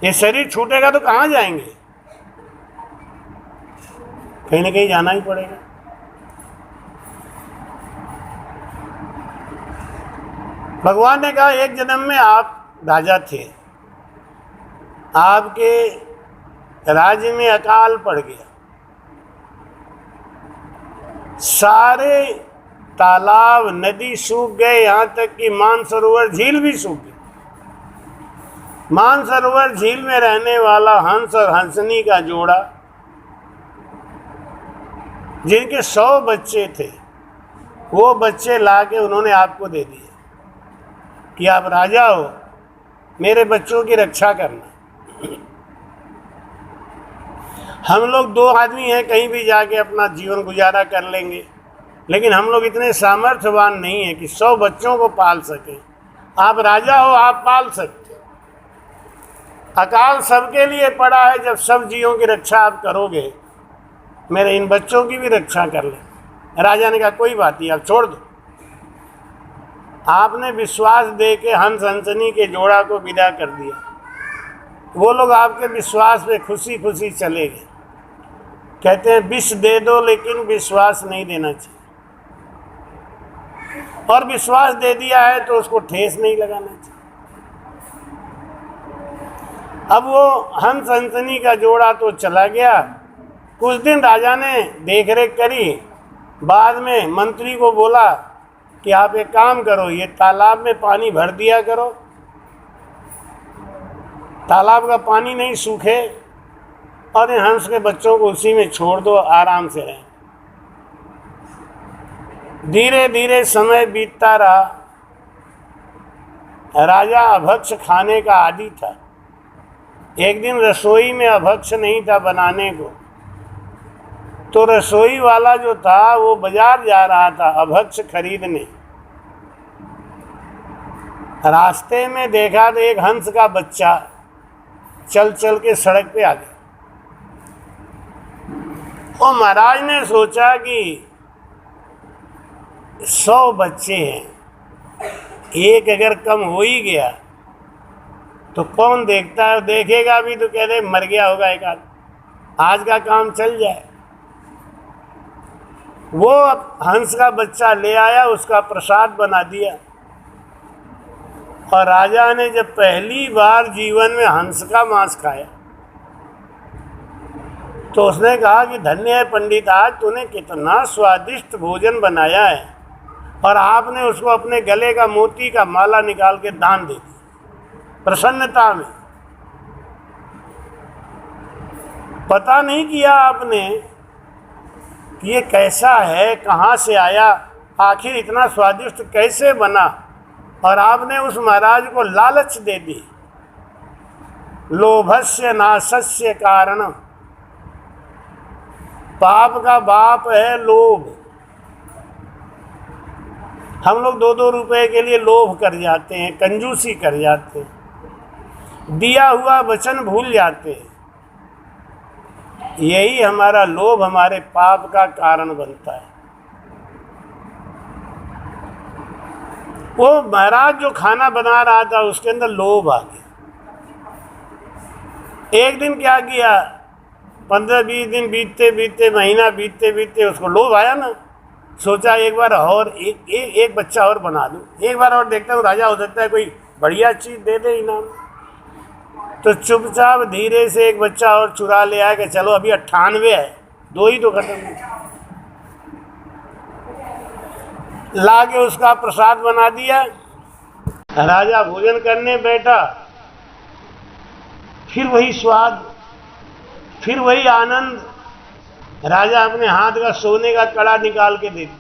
ये शरीर छूटेगा तो कहाँ जाएंगे? कहीं ना कहीं जाना ही पड़ेगा। भगवान ने कहा एक जन्म में आप राजा थे, आपके राज्य में अकाल पड़ गया। सारे तालाब नदी सूख गए, यहां तक कि मानसरोवर झील भी सूख गई। मानसरोवर झील में रहने वाला हंस और हंसनी का जोड़ा, जिनके 100 बच्चे थे, वो बच्चे लाके उन्होंने आपको दे दिए कि आप राजा हो, मेरे बच्चों की रक्षा करना। हम लोग 2 आदमी हैं, कहीं भी जाके अपना जीवन गुजारा कर लेंगे, लेकिन हम लोग इतने सामर्थ्यवान नहीं हैं कि 100 बच्चों को पाल सकें। आप राजा हो, आप पाल सकते हो। अकाल सबके लिए पड़ा है, जब सब जीवों की रक्षा आप करोगे, मेरे इन बच्चों की भी रक्षा कर ले। राजा ने कहा कोई बात नहीं, आप छोड़ दो। आपने विश्वास दे के हंस हंसनी के जोड़ा को विदा कर दिया। वो लोग आपके विश्वास पे खुशी खुशी चले गए। कहते हैं विष दे दो लेकिन विश्वास नहीं देना चाहिए, और विश्वास दे दिया है तो उसको ठेस नहीं लगाना चाहिए। अब वो हंस हंसनी का जोड़ा तो चला गया। कुछ दिन राजा ने देखरेख करी, बाद में मंत्री को बोला कि आप एक काम करो, ये तालाब में पानी भर दिया करो, तालाब का पानी नहीं सूखे, और इन हंस के बच्चों को उसी में छोड़ दो, आराम से रहें। धीरे धीरे समय बीतता रहा। राजा अभक्ष खाने का आदी था। एक दिन रसोई में अभक्ष नहीं था बनाने को, तो रसोई वाला जो था वो बाजार जा रहा था अभक्ष खरीदने। रास्ते में देखा तो एक हंस का बच्चा चल चल के सड़क पे आ गया। और महाराज ने सोचा कि 100 बच्चे हैं, एक अगर कम हो ही गया तो कौन देखता है, देखेगा भी तो कह दे मर गया होगा एक आदमी, आज का काम चल जाए। वो हंस का बच्चा ले आया, उसका प्रसाद बना दिया। और राजा ने जब पहली बार जीवन में हंस का मांस खाया तो उसने कहा कि धन्य है पंडित, आज तूने कितना स्वादिष्ट भोजन बनाया है, और आपने उसको अपने गले का मोती का माला निकाल के दान दे दिया प्रसन्नता में। पता नहीं किया आपने कि ये कैसा है, कहाँ से आया, आखिर इतना स्वादिष्ट कैसे बना, और आपने उस महाराज को लालच दे दी। लोभस्य नाशस्य कारण, पाप का बाप है लोभ। हम लोग 2-2 रुपए के लिए लोभ कर जाते हैं, कंजूसी कर जाते हैं, दिया हुआ वचन भूल जाते हैं। यही हमारा लोभ हमारे पाप का कारण बनता है। वो महाराज जो खाना बना रहा था उसके अंदर लोभ आ गया। एक दिन क्या किया, 15-20 दिन बीतते बीतते, महीना बीतते बीतते उसको लोभ आया ना, सोचा एक बार और एक बच्चा और बना दूं, एक बार और देखता हूँ राजा हो सकता है, कोई बढ़िया चीज़ दे दे इनाम। तो चुपचाप धीरे से एक बच्चा और चुरा ले आया कि चलो अभी 98 है, 2 ही तो खत्म हुए। ला के उसका प्रसाद बना दिया। राजा भोजन करने बैठा, फिर वही स्वाद, फिर वही आनंद। राजा अपने हाथ का सोने का कड़ा निकाल के दे दिया।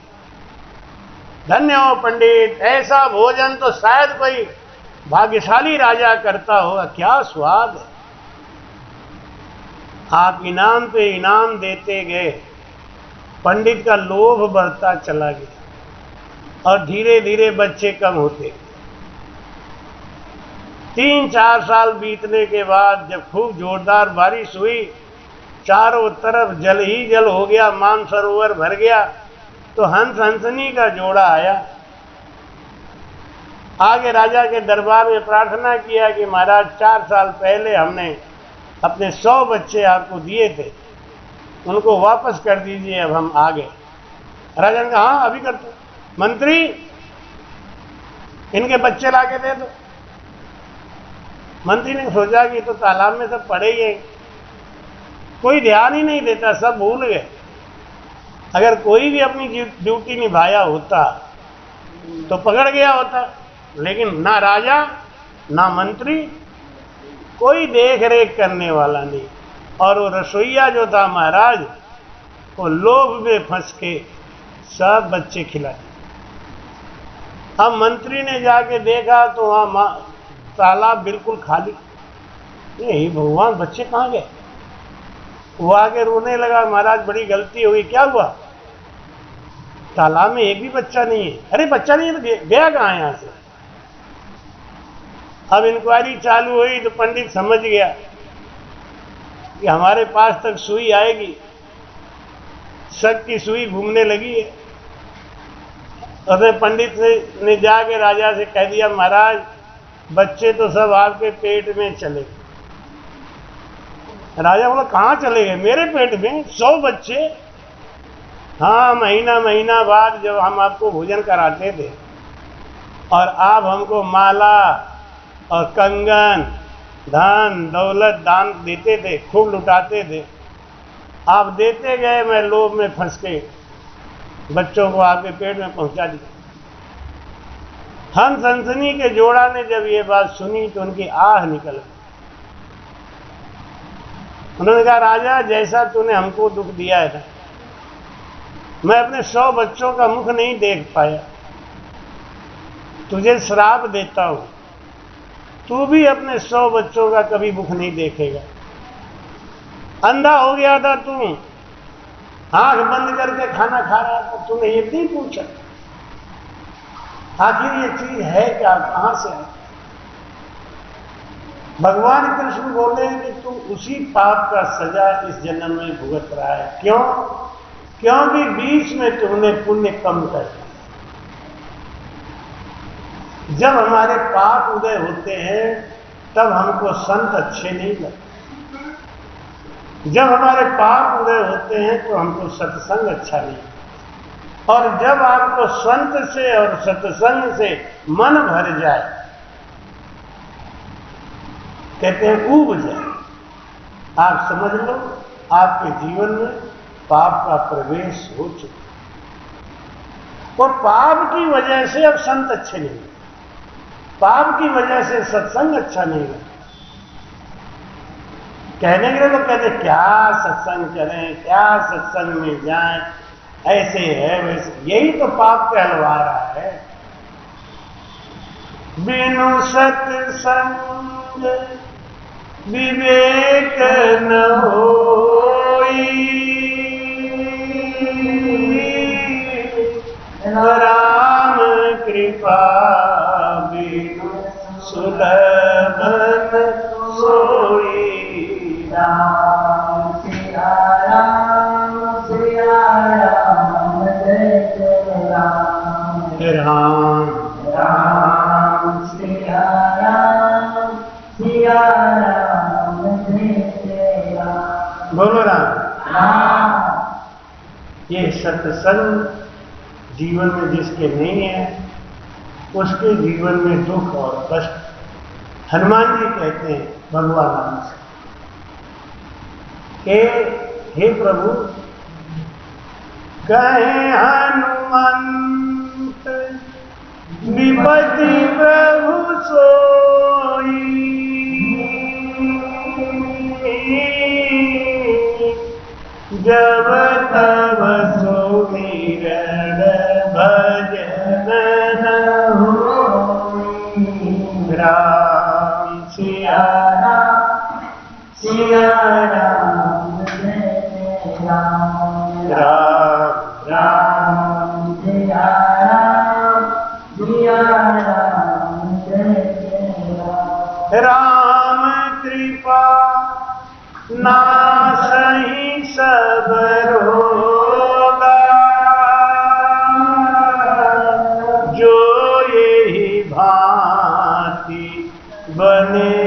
धन्य हो पंडित, ऐसा भोजन तो शायद कोई भाग्यशाली राजा करता होगा, क्या स्वाद है। आप इनाम पे इनाम देते गए, पंडित का लोभ बढ़ता चला गया, और धीरे धीरे बच्चे कम होते गए। 3-4 साल बीतने के बाद जब खूब जोरदार बारिश हुई, चारों तरफ जल ही जल हो गया, मानसरोवर भर गया, तो हंस हंसनी का जोड़ा आया। आगे राजा के दरबार में प्रार्थना किया कि महाराज 4 साल पहले हमने अपने 100 बच्चे आपको दिए थे, उनको वापस कर दीजिए, अब हम आ गए। राजा ने कहा हाँ अभी करते। मंत्री इनके बच्चे ला के दे दो। मंत्री ने सोचा कि तो तालाब में सब पड़े ही हैं, कोई ध्यान ही नहीं देता, सब भूल गए। अगर कोई भी अपनी ड्यूटी निभाया होता तो पकड़ गया होता, लेकिन ना राजा ना मंत्री, कोई देख रेख करने वाला नहीं। और वो रसोईया जो था महाराज, वो लोभ में फंस के सब बच्चे खिलाए। अब मंत्री ने जाके देखा तो वहां तालाब बिल्कुल खाली। ये भगवान, बच्चे कहाँ गए? वो आके रोने लगा, महाराज बड़ी गलती हुई। क्या हुआ? तालाब में एक भी बच्चा नहीं है। अरे बच्चा नहीं है तो गया कहाँ यहां से? अब इंक्वायरी चालू हुई तो पंडित समझ गया कि हमारे पास तक सुई आएगी, शक की सुई घूमने लगी है। और पंडित ने जाके राजा से कह दिया, महाराज बच्चे तो सब आपके पेट में चले गए। राजा बोला, कहाँ चले गए? मेरे पेट में 100 बच्चे? हाँ, महीना बाद जब हम आपको भोजन कराते थे और आप हमको माला और कंगन, धन दौलत दान देते थे, खूब लुटाते थे, आप देते गए, मैं लोभ में फंस के बच्चों को आपके पेट में पहुंचा दिया। हम सनसनी के जोड़ा ने जब ये बात सुनी तो उनकी आह निकल गई। उन्होंने कहा, राजा जैसा तूने हमको दुख दिया है ना, मैं अपने 100 बच्चों का मुख नहीं देख पाया, तुझे श्राप देता हूं, तू भी अपने 100 बच्चों का कभी मुख नहीं देखेगा। अंधा हो गया था तू, आंख बंद करके खाना खा रहा था, तूने ये नहीं पूछा आखिर ये चीज है क्या, कहां से है? भगवान कृष्ण बोले कि तू उसी पाप का सजा इस जन्म में भुगत रहा है। क्यों? क्योंकि बीच में तुमने पुण्य कम कर दिया। जब हमारे पाप उदय होते हैं तब हमको संत अच्छे नहीं लगते। जब हमारे पाप उदय होते हैं तो हमको सत्संग अच्छा नहीं। और जब आपको संत से और सत्संग से मन भर जाए, कहते हैं ऊब जाए, आप समझ लो आपके जीवन में पाप का प्रवेश हो चुका। और पाप की वजह से अब संत अच्छे नहीं, पाप की वजह से सत्संग अच्छा नहीं लगता। कहने के लिए लोग कहते क्या सत्संग करें, क्या सत्संग में जाएं, ऐसे है वैसे, यही तो पाप कहलवा रहा है। बिनु सत्संग विवेक न होई, राम कृपा बिनु सुलभ सोई। राम सिया राम सिया राम जय जय राम। राम राम सिया राम सिया राम जय जय राम। बोलो राम। राम। ये सत्संग जीवन में जिसके नहीं है उसके जीवन में दुख और कष्ट। हनुमान जी कहते हैं भगवान राम से कि हे प्रभु, कहे हनुमंत विपति प्रभु सोई, जब तब सुमिरन भजन न होई। राम सिया राम सिया राम जय जय राम। राम राम सिया राम सिया राम जय जय राम। राम कृपा नासहि सब रोगा, जो यही भांति बने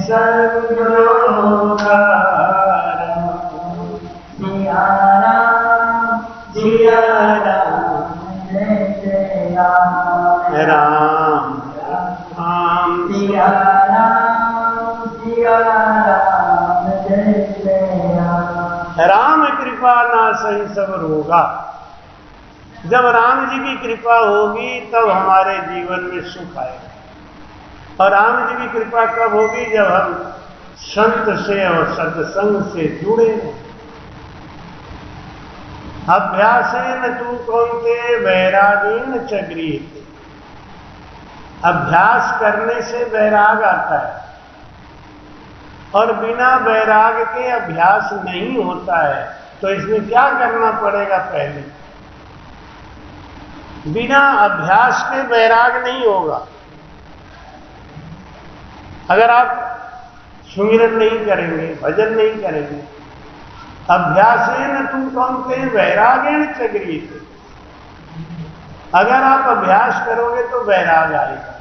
संरोगा। सिया राम सिया राम जय जय राम। राम राम सिया राम सिया राम जय जय राम। राम कृपा ना सही सब रोगा। जब राम जी की कृपा होगी तब हमारे जीवन में सुख आएगा। और राम जी की कृपा कब होगी? जब हम संत से और सत्संग से जुड़े हैं। अभ्यासेन तू कौन्ते वैरागेण च गृह्यते। अभ्यास करने से वैराग आता है और बिना वैराग के अभ्यास नहीं होता है। तो इसमें क्या करना पड़ेगा? पहले बिना अभ्यास के वैराग नहीं होगा। अगर आप सुमिरन नहीं करेंगे, भजन नहीं करेंगे, अभ्यासेन तू कौन्ते वैरागेण च गृह्यते। अगर आप अभ्यास करोगे तो वैराग आएगा।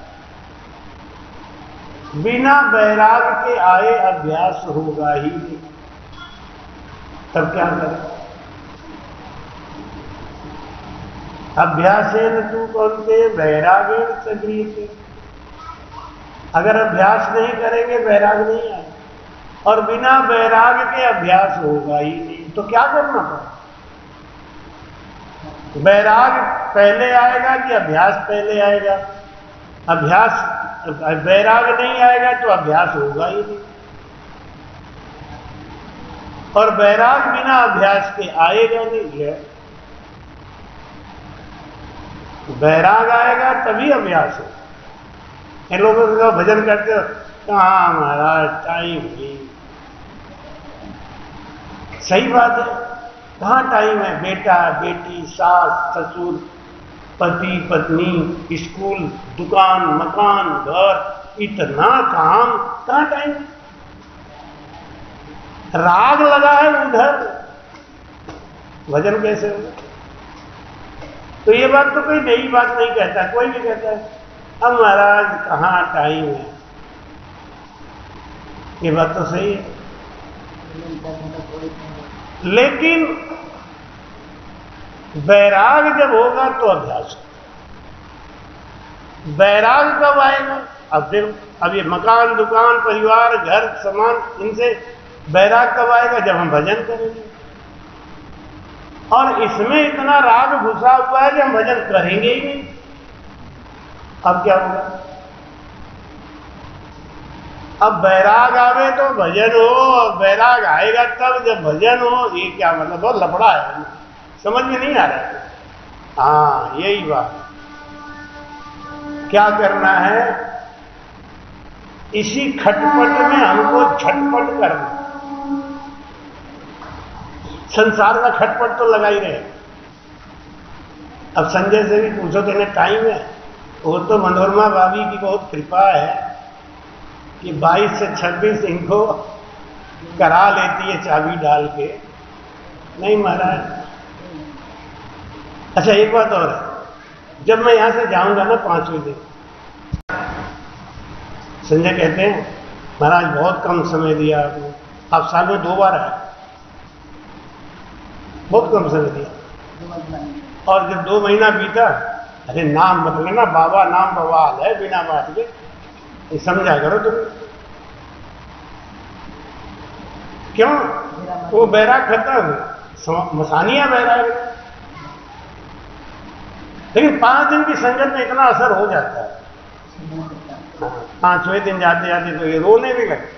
बिना वैराग के आए अभ्यास होगा ही नहीं। तब क्या करें? अभ्यासेन तू कौन्ते वैरागेण च गृह्यते। अगर अभ्यास नहीं करेंगे वैराग नहीं आएगा, और बिना वैराग के अभ्यास होगा ही नहीं। तो क्या करना पड़ेगा? वैराग पहले आएगा कि अभ्यास पहले आएगा? वैराग नहीं आएगा तो अभ्यास होगा ही नहीं, और वैराग बिना अभ्यास के आएगा नहीं है। वैराग आएगा तभी अभ्यास हो। इन लोगों से भजन करते हो, कहाँ महाराज टाइम नहीं। सही बात है, कहाँ टाइम है? बेटा बेटी, सास ससुर, पति पत्नी, स्कूल, दुकान, मकान, घर, इतना काम, कहाँ टाइम? राग लगा है उधर, भजन कैसे होगा? तो ये बात तो कोई नई बात नहीं कहता, कोई भी कहता है अब महाराज कहाँ टाइम है। ये बात तो सही है, लेकिन वैराग जब होगा तो अभ्यास होगा। वैराग कब आएगा? अब ये मकान, दुकान, परिवार, घर, सामान, इनसे वैराग कब आएगा? जब हम भजन करेंगे। और इसमें इतना राग घुसा हुआ है कि हम भजन करेंगे ही नहीं। अब क्या होगा? अब वैराग आवे तो भजन हो, और वैराग आएगा तब जब भजन हो। ये क्या मतलब? बहुत लफड़ा है, समझ में नहीं आ रहा है। हाँ, यही बात। क्या करना है? इसी खटपट में हमको झटपट करना। संसार का खटपट तो लगा ही रहे। अब संजय से भी पूछो तो इन्हें टाइम है? वो तो मनोरमा भाभी की बहुत कृपा है कि 22 से 26 इनको करा लेती है चाबी डाल के। नहीं महाराज। अच्छा एक बात और है, जब मैं यहां से जाऊंगा ना 5वें दिन, संजय कहते हैं महाराज बहुत कम समय दिया आपने, आप साल में 2 बार आए, बहुत कम समय दिया। और जब 2 महीना बीता, अरे नाम मत लेना बाबा, नाम बवाल है बिना बात के, ये समझा करो तुम। क्यों? वो बैराग खत्म, मसानिया बैराग। लेकिन 5 दिन की संगत में इतना असर हो जाता है। 5वें दिन जाते जाते तो ये रोने भी लगते,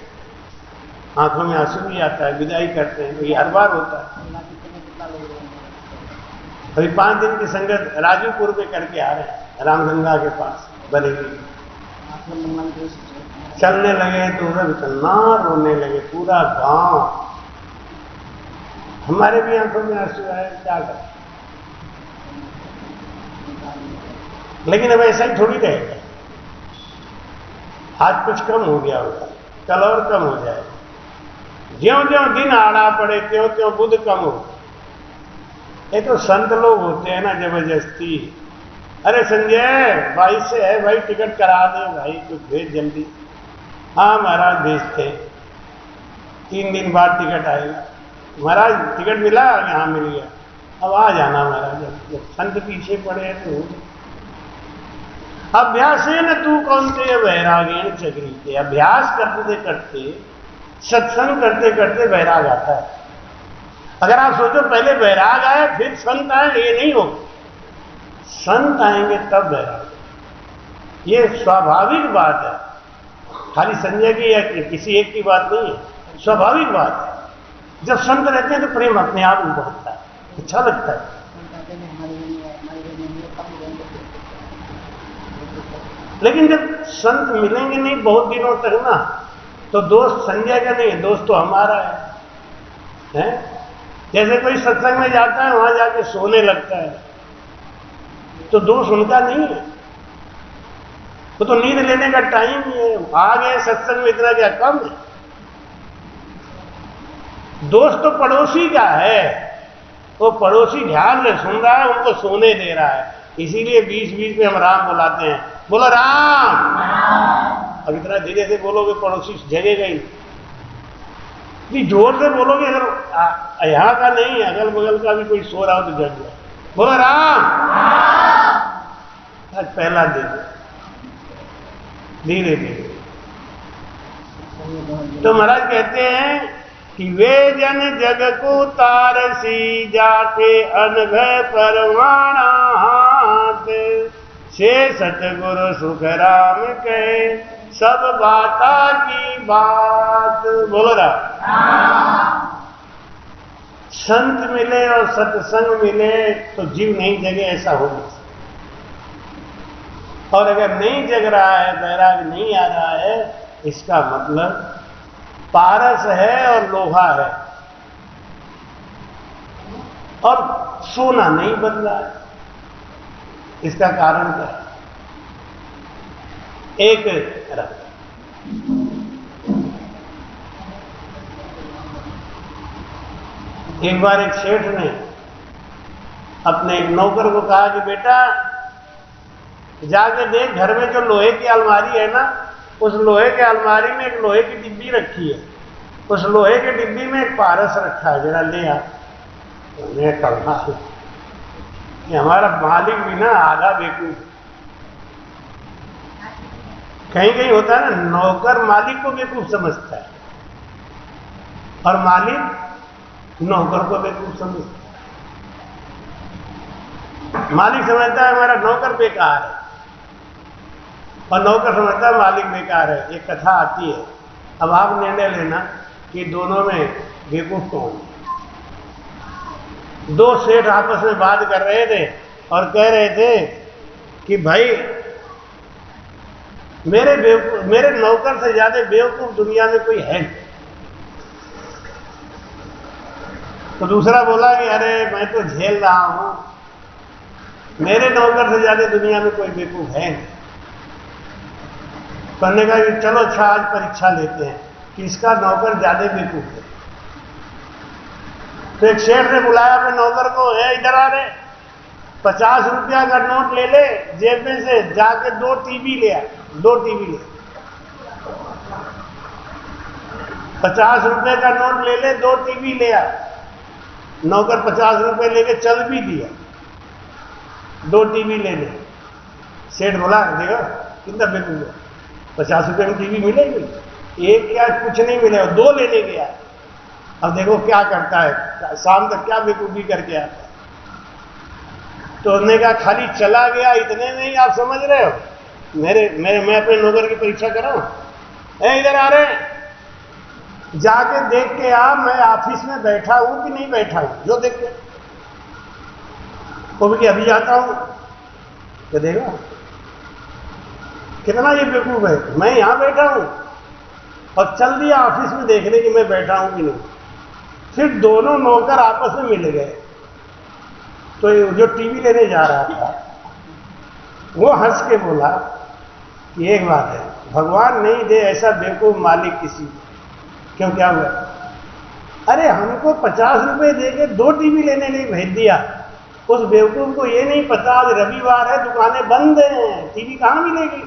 आंखों में आंसू भी आता है, विदाई करते हैं। तो ये हर बार होता है। अभी 5 दिन की संगत राजूपुर में करके आ रहे हैं, रामगंगा के पास बरेली। चलने लगे तो उधर इतना रोने लगे, पूरा गांव। हमारे भी आंखों में आंसू आए, क्या करें? लेकिन अब ऐसा ही थोड़ी रहेगा। आज कुछ कम हो गया होगा, कल और कम हो जाएगा। ज्यों ज्यों दिन आड़ा पड़े त्यों त्यों बुद्ध कम हो। ये तो संत लोग होते हैं ना जबरदस्ती। अरे संजय 22 से है भाई, टिकट करा दे भाई, तो भेज जल्दी। हाँ महाराज भेजते, 3 दिन बाद टिकट आएगा। महाराज टिकट मिला? यहाँ मिल गया, अब आ जाना महाराज। जब संत पीछे पड़े हैं तो अभ्यासेन तू कौन्ते वैरागेण च गृह्यते। अभ्यास करते करते, सत्संग करते करते वैराग आता है। अगर आप सोचो पहले वैराग आए फिर संत आए, ये नहीं हो। संत आएंगे तब वैराग, ये स्वाभाविक बात है। खाली संजय की या किसी एक की बात नहीं है, स्वाभाविक बात है। जब संत रहते हैं तो प्रेम अपने आप उनको होता है, अच्छा लगता है। लेकिन जब संत मिलेंगे नहीं बहुत दिनों तक ना, तो दोस्त संजय का नहीं है, दोस्त तो हमारा है? जैसे कोई सत्संग में जाता है, वहां जाके सोने लगता है, तो दोस्त उनका नहीं है, वो तो नींद लेने का टाइम ही है। आ गए सत्संग में, इतना क्या कम है? दोस्त तो पड़ोसी का है, वो पड़ोसी ध्यान में सुन रहा है, उनको सोने दे रहा है। इसीलिए बीच बीच में हम राम बुलाते हैं, बोलो राम। अब इतना धीरे से बोलोगे पड़ोसी जगेगा ही नहीं, जोर से बोलोगे। अगर यहाँ का नहीं, अगल बगल का भी कोई सो रहा हो तो जग जाए, बोलो राम। आज पहला दिन, धीरे धीरे। तो महाराज कहते हैं कि वे जन जग को तारसी, जाके अनघ परवाना हाथ, से सतगुरु सुख राम कहे, सब बाता की बात। बोलो राम। संत मिले और सत्संग मिले तो जीव नहीं जगे, ऐसा हो नहीं सकता। और अगर नहीं जग रहा है, वैराग नहीं आ रहा है, इसका मतलब पारस है और लोहा है, और सोना नहीं बदला है। इसका कारण क्या है? एक बार एक सेठ ने अपने एक नौकर को कहा कि बेटा जाके देख, घर में जो लोहे की अलमारी है ना, उस लोहे के अलमारी में एक लोहे की डिब्बी रखी है, उस लोहे के डिब्बी में एक पारस रखा है, जरा ले आ। उन्हें कहा कि हमारा मालिक भी ना आधा बेवकूफ। कहीं कहीं होता है ना, नौकर मालिक को बेवकूफ समझता है और मालिक नौकर को बेवकूफ समझता है। मालिक समझता है हमारा नौकर बेकार है, और नौकर समझता है मालिक बेकार है। एक कथा आती है, अब आप निर्णय लेना कि दोनों में बेवकूफ कौन है। दो सेठ आपस में बात कर रहे थे और कह रहे थे कि भाई मेरे नौकर से ज्यादा बेवकूफ दुनिया में कोई है नहीं। तो दूसरा बोला कि अरे मैं तो झेल रहा हूं, मेरे नौकर से ज्यादा दुनिया में कोई बेवकूफ है नहीं। कहने का कि चलो अच्छा आज परीक्षा लेते हैं कि इसका नौकर ज्यादा बेवकूफ है। तो एक शेठ ने बुलाया अपने नौकर को, इधर आ रहे, 50 रुपया का नोट ले ले जेब में से, जाके 2 टीवी ले आ, 2 टीवी ले। 50 रुपए का नोट ले ले, 2 टीवी ले आ। नौकर 50 रुपए लेके चल भी दिया, 2 टीवी ले ले। सेठ बोला देखो कितना बेवकूफ है, 50 रुपए में टीवी मिलेगी? एक क्या, कुछ नहीं मिलेगा, 2 लेने गया। अब देखो क्या करता है, शाम तक क्या बेवकूफी करके आता है। तो उसने कहा खाली चला गया इतने नहीं, आप समझ रहे हो, मैं अपने नौकर की परीक्षा कराऊं? इधर आ रहे, जाके देख के आ मैं ऑफिस में बैठा हूं कि नहीं बैठा हूं, जो देख के। वो भी अभी जाता हूं, तो देखो कितना ये बेवकूफ है, मैं यहां बैठा हूं और चल दिया ऑफिस में देखने कि मैं बैठा हूं कि नहीं। फिर दोनों नौकर आपस में मिल गए। तो जो टीवी लेने जा रहा था वो हंस के बोला कि एक बात है, भगवान नहीं दे ऐसा बेवकूफ मालिक किसी। क्यों, क्या हुआ? अरे हमको 50 रुपए दे के 2 टीवी लेने नहीं भेज दिया। उस बेवकूफ को ये नहीं पता आज रविवार है, दुकानें बंद हैं, टीवी कहां मिलेगी।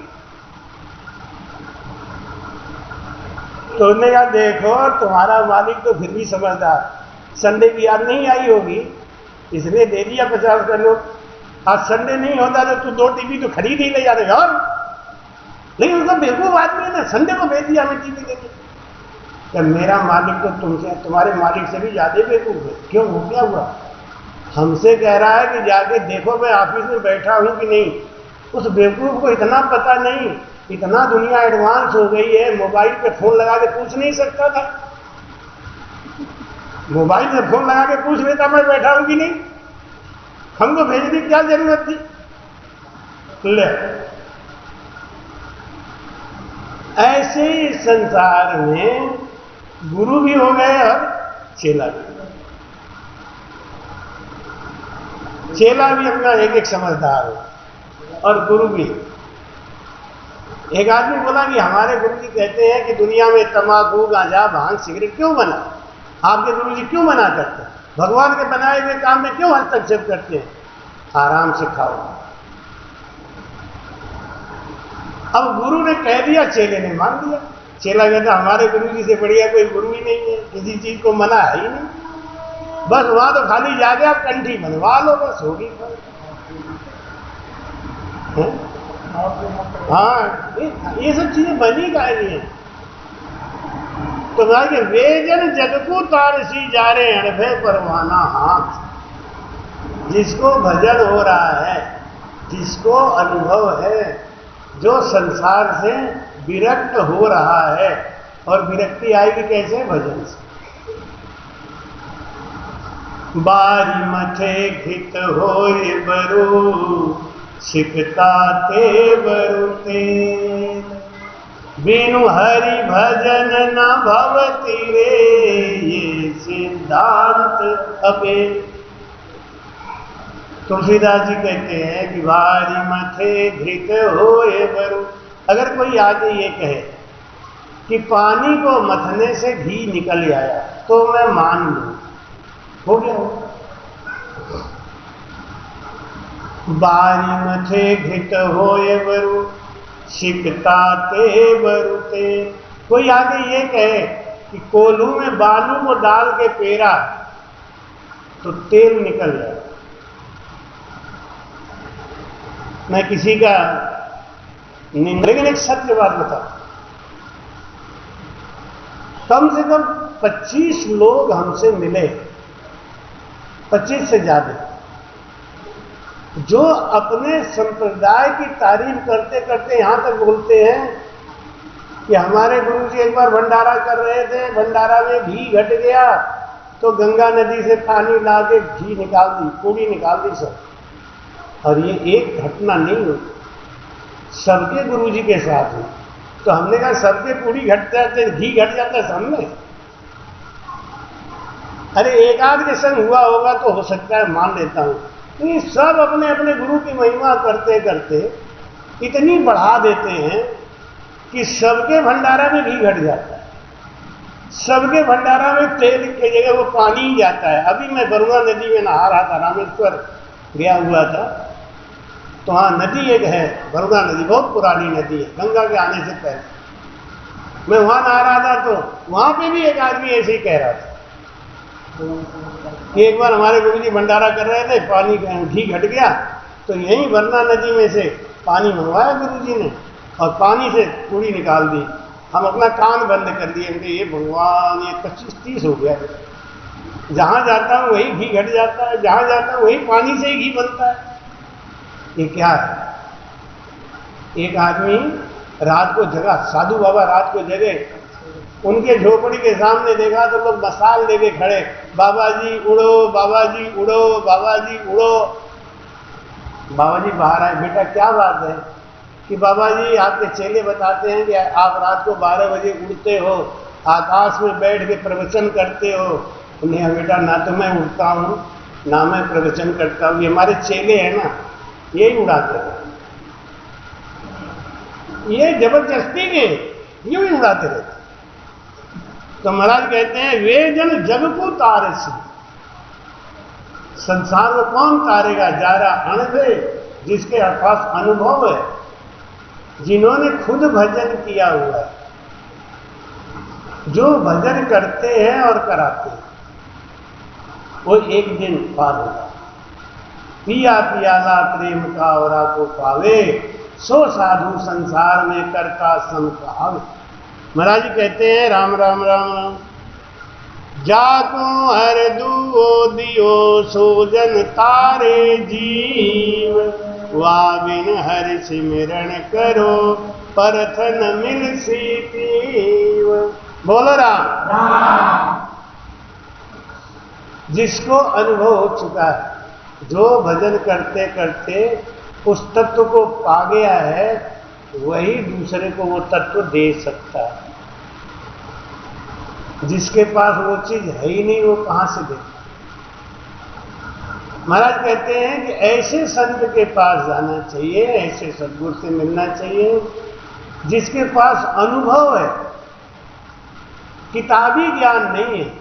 तो उसने कहा देखो तुम्हारा मालिक तो फिर भी समझदार, संडे की याद नहीं आई होगी इसने दे दिया 50 का नोट। आज संडे नहीं होता तो तू 2 टीवी तो खरीद ही ले जाते यार। लेकिन उसका बेवकूफ आदमी है ना, संडे को भेज दिया हमें टीवी देने। कि मेरा मालिक तो तुमसे, तुम्हारे मालिक से भी ज्यादा बेवकूफ है। क्यों, वो क्या हुआ? हमसे कह रहा है कि जाके देखो मैं ऑफिस में बैठा हूं कि नहीं। उस बेवकूफ को इतना पता नहीं, इतना दुनिया एडवांस हो गई है, मोबाइल पे फोन लगा के पूछ नहीं सकता था? मोबाइल में फोन लगा के पूछ लेता मैं बैठा हूं कि नहीं, हमको भेजने की क्या जरूरत थी? ले, ऐसे ही संसार में गुरु भी हो गए और चेला भी। चेला भी अपना एक एक समझदार हो और गुरु भी। एक आदमी बोला कि हमारे गुरु जी कहते हैं कि दुनिया में तंबाकू, गांजा, भांग, सिगरेट क्यों बना? आपके गुरु जी क्यों मना करते हैं? भगवान के बनाए हुए काम में क्यों हस्तक्षेप करते हैं? आराम से खाओ। अब गुरु ने कह दिया, चेले ने मान लिया। चेला कहता हमारे गुरु जी से बढ़िया कोई गुरु ही नहीं है, किसी चीज को मना है ही नहीं, बस वहां तो खाली जाके आप कंठी बनवा लो, बस होगी। हाँ, ये सब चीजें बनी काहे नहीं है? तो कहा कि वे जन जग को तारसी जा रहे अणभय परवाना हाथ। जिसको भजन हो रहा है, जिसको अनुभव है, जो संसार से विरक्त हो रहा है, और विरक्ति आएगी कैसे? भजन से। बारी मथे घित होए बरु, सिकता ते बरु तेल। बिनु हरि भजन न भवति रे, ये सिद्धांत अबे। तुलसीदास जी कहते हैं कि बारी मथे घृत होए बरु। अगर कोई आगे ये कहे कि पानी को मथने से घी निकल आया तो मैं मान लूं, हो गया हो। बारी मथे घृत होए बरु, सिकता ते बरु तेल। कोई आगे ये कहे कि कोल्हू में बालू को डाल के पेरा तो तेल निकल जाए। मैं किसी का लेकिन एक सत्य बात बता, कम से कम 25 लोग हमसे मिले, 25 से ज्यादा, जो अपने संप्रदाय की तारीफ करते करते यहां तक बोलते हैं कि हमारे गुरु जी एक बार भंडारा कर रहे थे, भंडारा में घी घट गया तो गंगा नदी से पानी ला के घी निकाल दी, पूरी निकाल दी सब। और ये एक घटना नहीं हुई, सबके गुरु जी के साथ हुई। तो हमने कहा सबके पूरी घट जाते, घी घट जाता है सब में? अरे एक आध के संग हुआ होगा तो हो सकता है, मान लेता हूं। नहीं, सब अपने अपने गुरु की महिमा करते करते इतनी बढ़ा देते हैं कि सबके भंडारा में घी घट जाता है, सबके भंडारा में तेल की जगह वो पानी ही जाता है। अभी मैं बरुआ नदी में नहा रहा था, रामेश्वर गया हुआ था, तो हाँ नदी एक है बरुआ नदी, बहुत पुरानी नदी है, गंगा के आने से पहले। मैं वहां नहा रहा था तो वहां पे भी एक आदमी ऐसे ही कह रहा था कि एक बार हमारे गुरुजी भंडारा कर रहे थे, पानी घी घट गया तो यहीं वरना नदी में से पानी मंगवाया गुरुजी ने और पानी से पूरी निकाल दी। हम अपना कान बंद कर दिए, ये भगवान, ये 25-30 हो गया। जहां जाता हूं वही घी घट जाता है, जहां जाता हूं वही पानी से ही घी बनता है। ये क्या है? एक आदमी रात को जगा, साधु बाबा रात को जगे, उनके झोपड़ी के सामने देखा तो लोग मसाल लेके खड़े, बाबा जी उड़ो, बाबा जी उड़ो, बाबा जी उड़ो। बाबा जी बाहर आए, बेटा क्या बात है? कि बाबा जी आपके चेले बताते हैं कि आप रात को 12 बजे उड़ते हो, आकाश में बैठ के प्रवचन करते हो। उन्हें बेटा ना तो मैं उड़ता हूँ ना मैं प्रवचन करता हूँ, ये हमारे चेले हैं ना, यही उड़ाते हैं, ये जबरदस्ती के यूं ही उड़ाते रहते। तो महाराज कहते हैं वे जन जग को तारसी। संसार को कौन तारेगा? जारा अणभे, जिसके पास अनुभव है, जिन्होंने खुद भजन किया हुआ है, जो भजन करते हैं और कराते हैं, वो एक दिन पार होगा। पिया पियाला प्रेम का और को पावे, सो साधु संसार में करता सम कहावे। महाराज जी कहते हैं राम राम राम राम। जाको हर दुओ दियो सोजन तारे जीव, वाबिन हर सिमरण करो परथन मिल सी पीव। बोलो राम। जिसको अनुभव हो चुका है, जो भजन करते करते उस तत्व को पा गया है, वही दूसरे को वो तत्व दे सकता है। जिसके पास वो चीज है ही नहीं, वो कहां से दे। महाराज कहते हैं कि ऐसे संत के पास जाना चाहिए, ऐसे सद्गुरु से मिलना चाहिए जिसके पास अनुभव है, किताबी ज्ञान नहीं है।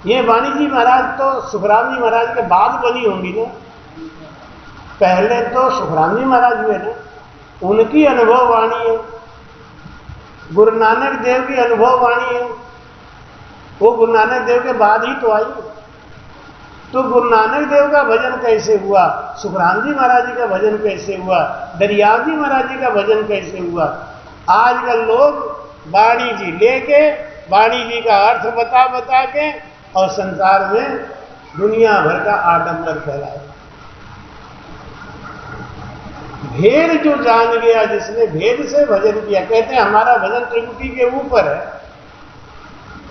ये वाणी जी महाराज तो सुखराम जी महाराज के बाद बनी होंगी ना, पहले तो सुखराम जी महाराज हुए ना, उनकी अनुभव वाणी है। गुरु नानक देव की अनुभव वाणी है, वो गुरु नानक देव के बाद ही तो आई। तो गुरु नानक देव का भजन कैसे हुआ, सुखराम जी महाराज जी का भजन कैसे हुआ, दरियाव जी महाराज जी का भजन कैसे हुआ। आजकल लोग वाणी जी लेके, वाणी जी का अर्थ बता बता के और संसार में दुनिया भर का आडंबर फैलाए। भेद जो जान गया, जिसने भेद से भजन किया, कहते हैं हमारा भजन त्रिपुटी के ऊपर है।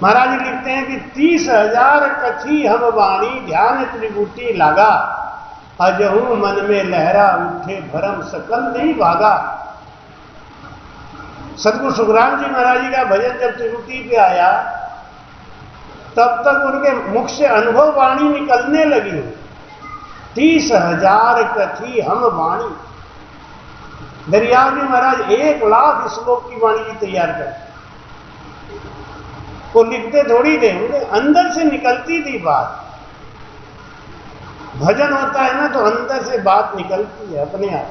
महाराज जी लिखते हैं कि 30,000 कथी हम वाणी ध्यान त्रिपुटी लागा, अजहू मन में लहरा उठे भरम सकल नहीं भागा। सतगुरु सुखराम जी महाराज जी का भजन जब त्रिपुटी पे आया, तब तक उनके मुख से अनुभव वाणी निकलने लगी। 30,000 कथी हम वाणी। दरियाव जी महाराज 1 लाख श्लोक की वाणी की तैयार कर, वो लिखते थोड़ी थे, उनके अंदर से निकलती थी बात। भजन होता है ना तो अंदर से बात निकलती है अपने आप।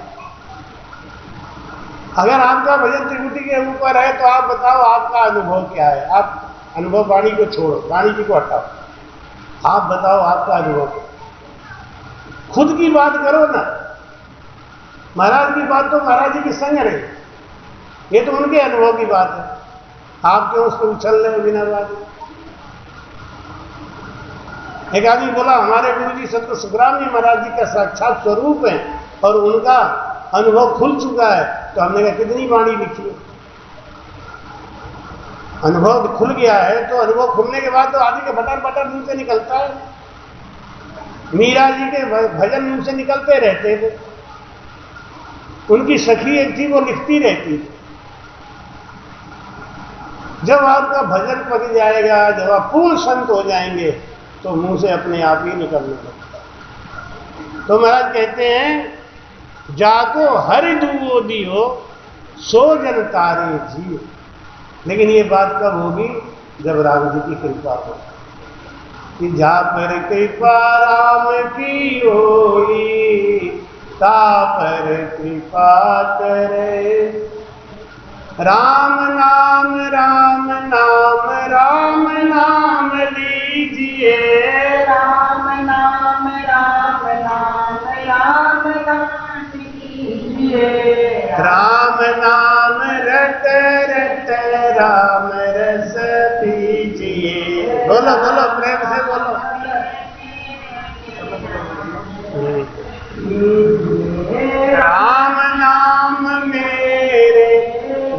अगर आपका भजन त्रिपुटी के ऊपर है तो आप बताओ आपका अनुभव क्या है। आप अनुभव वाणी को छोड़ो, वाणी जी को हटाओ, आप बताओ आपका अनुभव क्या। खुद की बात करो ना। महाराज की बात तो महाराज जी की संग रही, ये तो उनके अनुभव की बात है। आप क्यों उसको उछल रहे हो बिना बात। एक आदमी बोला हमारे गुरु जी सतगुरु सुखराम जी महाराज जी का साक्षात स्वरूप है और उनका अनुभव खुल चुका है। तो हमने कहा कितनी वाणी लिखी। अनुभव खुल गया है तो अनुभव खुलने के बाद तो आदमी के बटर बटर मुंह से निकलता है। मीरा जी के भजन मुंह से निकलते रहते थे। उनकी सखी एक थी, वो लिखती रहती थी। जब आपका भजन पक जाएगा, जब आप पूर्ण संत हो जाएंगे तो मुंह से अपने आप ही निकलने लगता। तो महाराज कहते हैं जाको हरि दुओ दियो सो जन तारे जियो। लेकिन ये बात कब होगी, जब राम जी की कृपा हो, कि जा पर कृपा राम की होई ता पर कृपा करे। राम नाम राम नाम राम नाम लीजिए। राम नाम राम नाम राम नाम लीजिए। राम नाम रट रट राम रस पीजिए। बोलो बोलो प्रेम से बोलो। राम नाम मेरे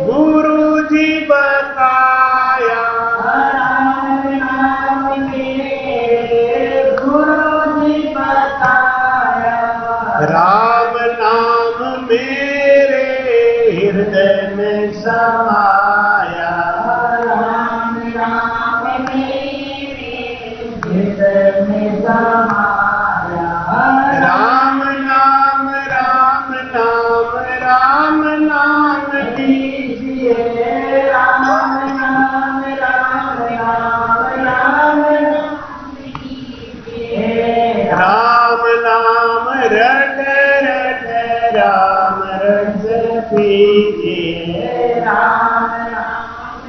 गुरु जी बताया। राम नाम मेरे गुरु जी बताया। राम नाम मेरे हृदय में समाया। राम नाम मेरे हृदय में समाया। राम नाम राम नाम राम नाम लीजिए। राम नाम राम नाम राम नाम लीजिए। राम नाम रट रट राम रस पीजिए। राम नाम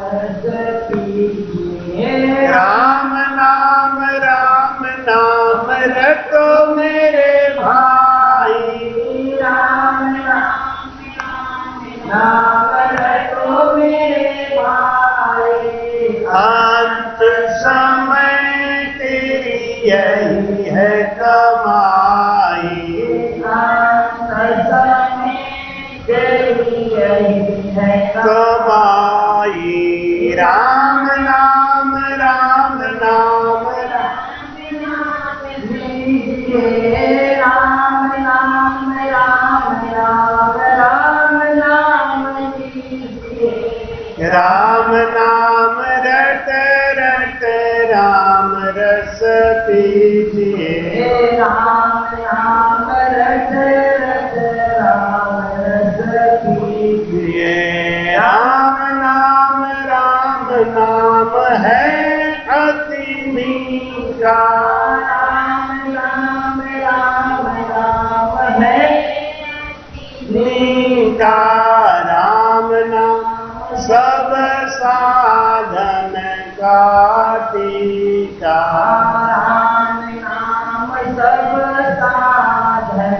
रस पीजिए। राम नाम रटो मेरे भाई। राम नाम यही है कमाई। कमाई राम नाम राम नाम राम नाम रट रट राम रस पीजिए। राम नाम रट रट राम रस पीजिए। राम नाम है अति मीठा। राम है मीठा राम नाम सब साधन का टीका। राम नाम सब साधन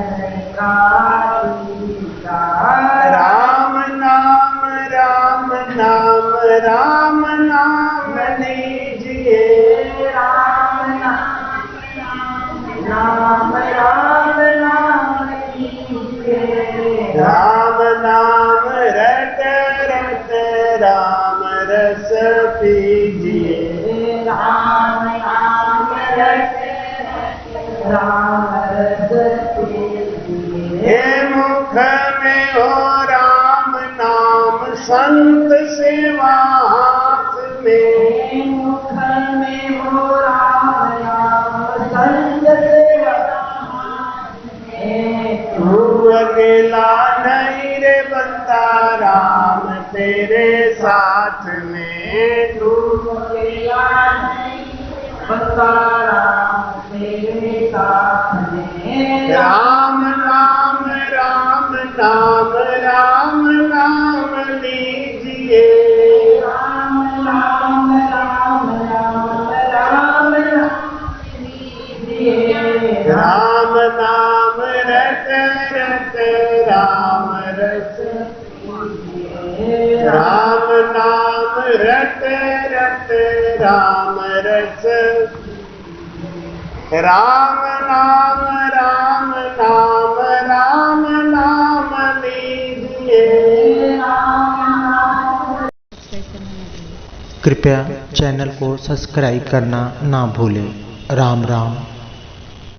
का टीका। राम नाम राम नाम लीजिए। राम नाम लीजिए। राम नाम रट रट राम रस पीजिए। राम नाम रट राम रस पीजिए। हे मुख में हो राम नाम संत सेवा हाथ में। मुख में हो राम नाम संत सेवा तू अकेला नहीं रे बंदा राम तेरे साथ में। तू अकेला नहीं बंदा राम तेरे साथ में। राम नाम लीजिए। राम लीजिए। राम नाम रट रट राम रस। राम नाम रट रट राम रस। राम नाम लीजिए। कृपया चैनल को सब्सक्राइब करना ना भूलें। राम राम।